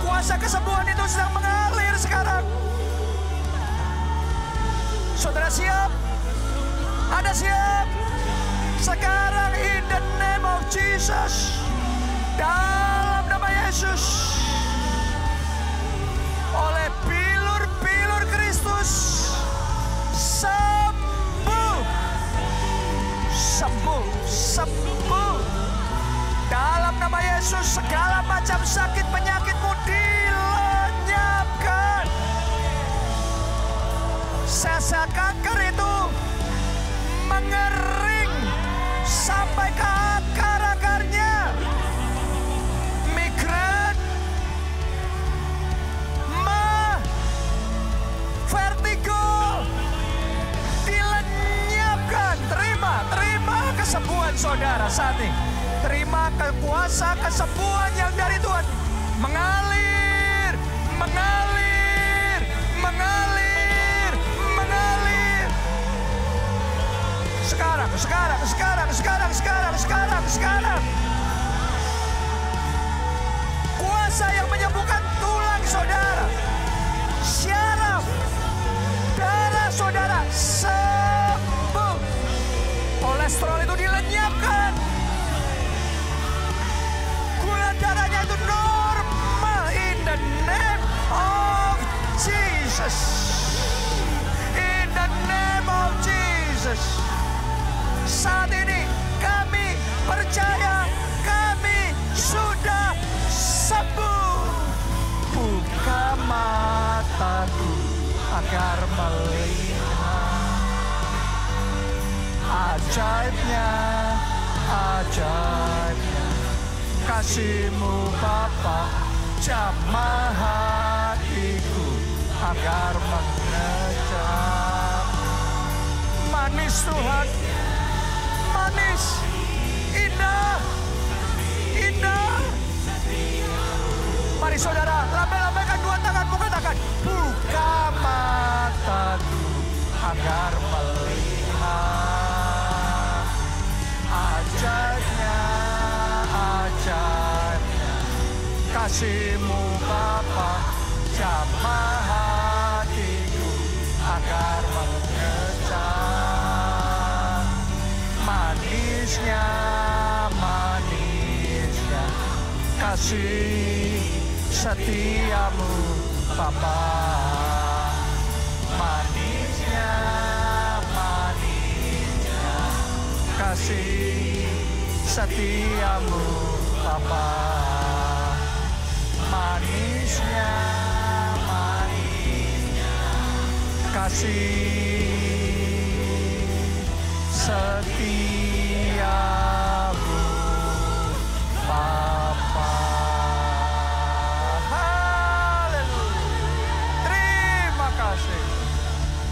Kuasa kesembuhan itu sedang mengalir sekarang. Saudara siap? Ada siap? Sekarang in the name of Jesus. Dalam nama Yesus. Oleh bilur-bilur Kristus. Sembuh. Sembuh. Sembuh. Dalam nama Yesus segala macam sakit penyakitmu dilenyapkan. Sesa kanker itu mengering sampai ke akar-akarnya. Migran, vertigo dilenyapkan. Terima kesembuhan saudara saat ini. Terima kuasa kesembuhan yang dari Tuhan. Mengalir, mengalir, mengalir, mengalir. Sekarang. Kuasa yang menyembuhkan tulang saudara. Syaraf, darah saudara sembuh. Kolesterol itu dilenyapkan. Gula darahnya itu normal in the name of Jesus. In the name of Jesus. Saat ini kami percaya kami sudah sembuh. Buka mataku agar melihat ajaibnya kasih-Mu Bapa, jamah hatiku agar mengejar. Manis Tuhan, manis, indah, indah. Mari saudara, lambai-lambaikan dua tanganmu, katakan, buka mataku agar melihat ajaibnya, ajaibnya kasih-Mu Bapa, jamah hatiku agar mengejar manisnya, manisnya kasih setiamu Bapa, manisnya, manisnya kasih setiamu Bapa, manisnya, manisnya kasih setiamu Bapa. Haleluya. Terima kasih.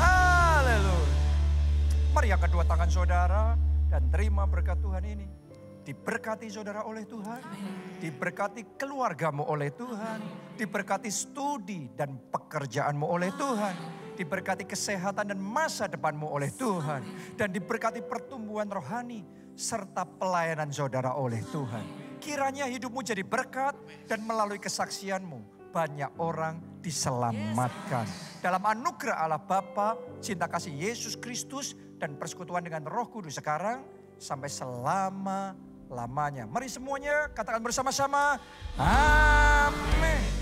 Haleluya. Mari angkat dua tangan saudara dan terima berkat Tuhan ini. Diberkati saudara oleh Tuhan, diberkati keluargamu oleh Tuhan, diberkati studi dan pekerjaanmu oleh Tuhan, diberkati kesehatan dan masa depanmu oleh Tuhan, dan diberkati pertumbuhan rohani serta pelayanan saudara oleh Tuhan. Kiranya hidupmu jadi berkat dan melalui kesaksianmu banyak orang diselamatkan. Dalam anugerah Allah Bapa, cinta kasih Yesus Kristus dan persekutuan dengan Roh Kudus sekarang sampai selama-lamanya. Mari semuanya katakan bersama-sama. Amin.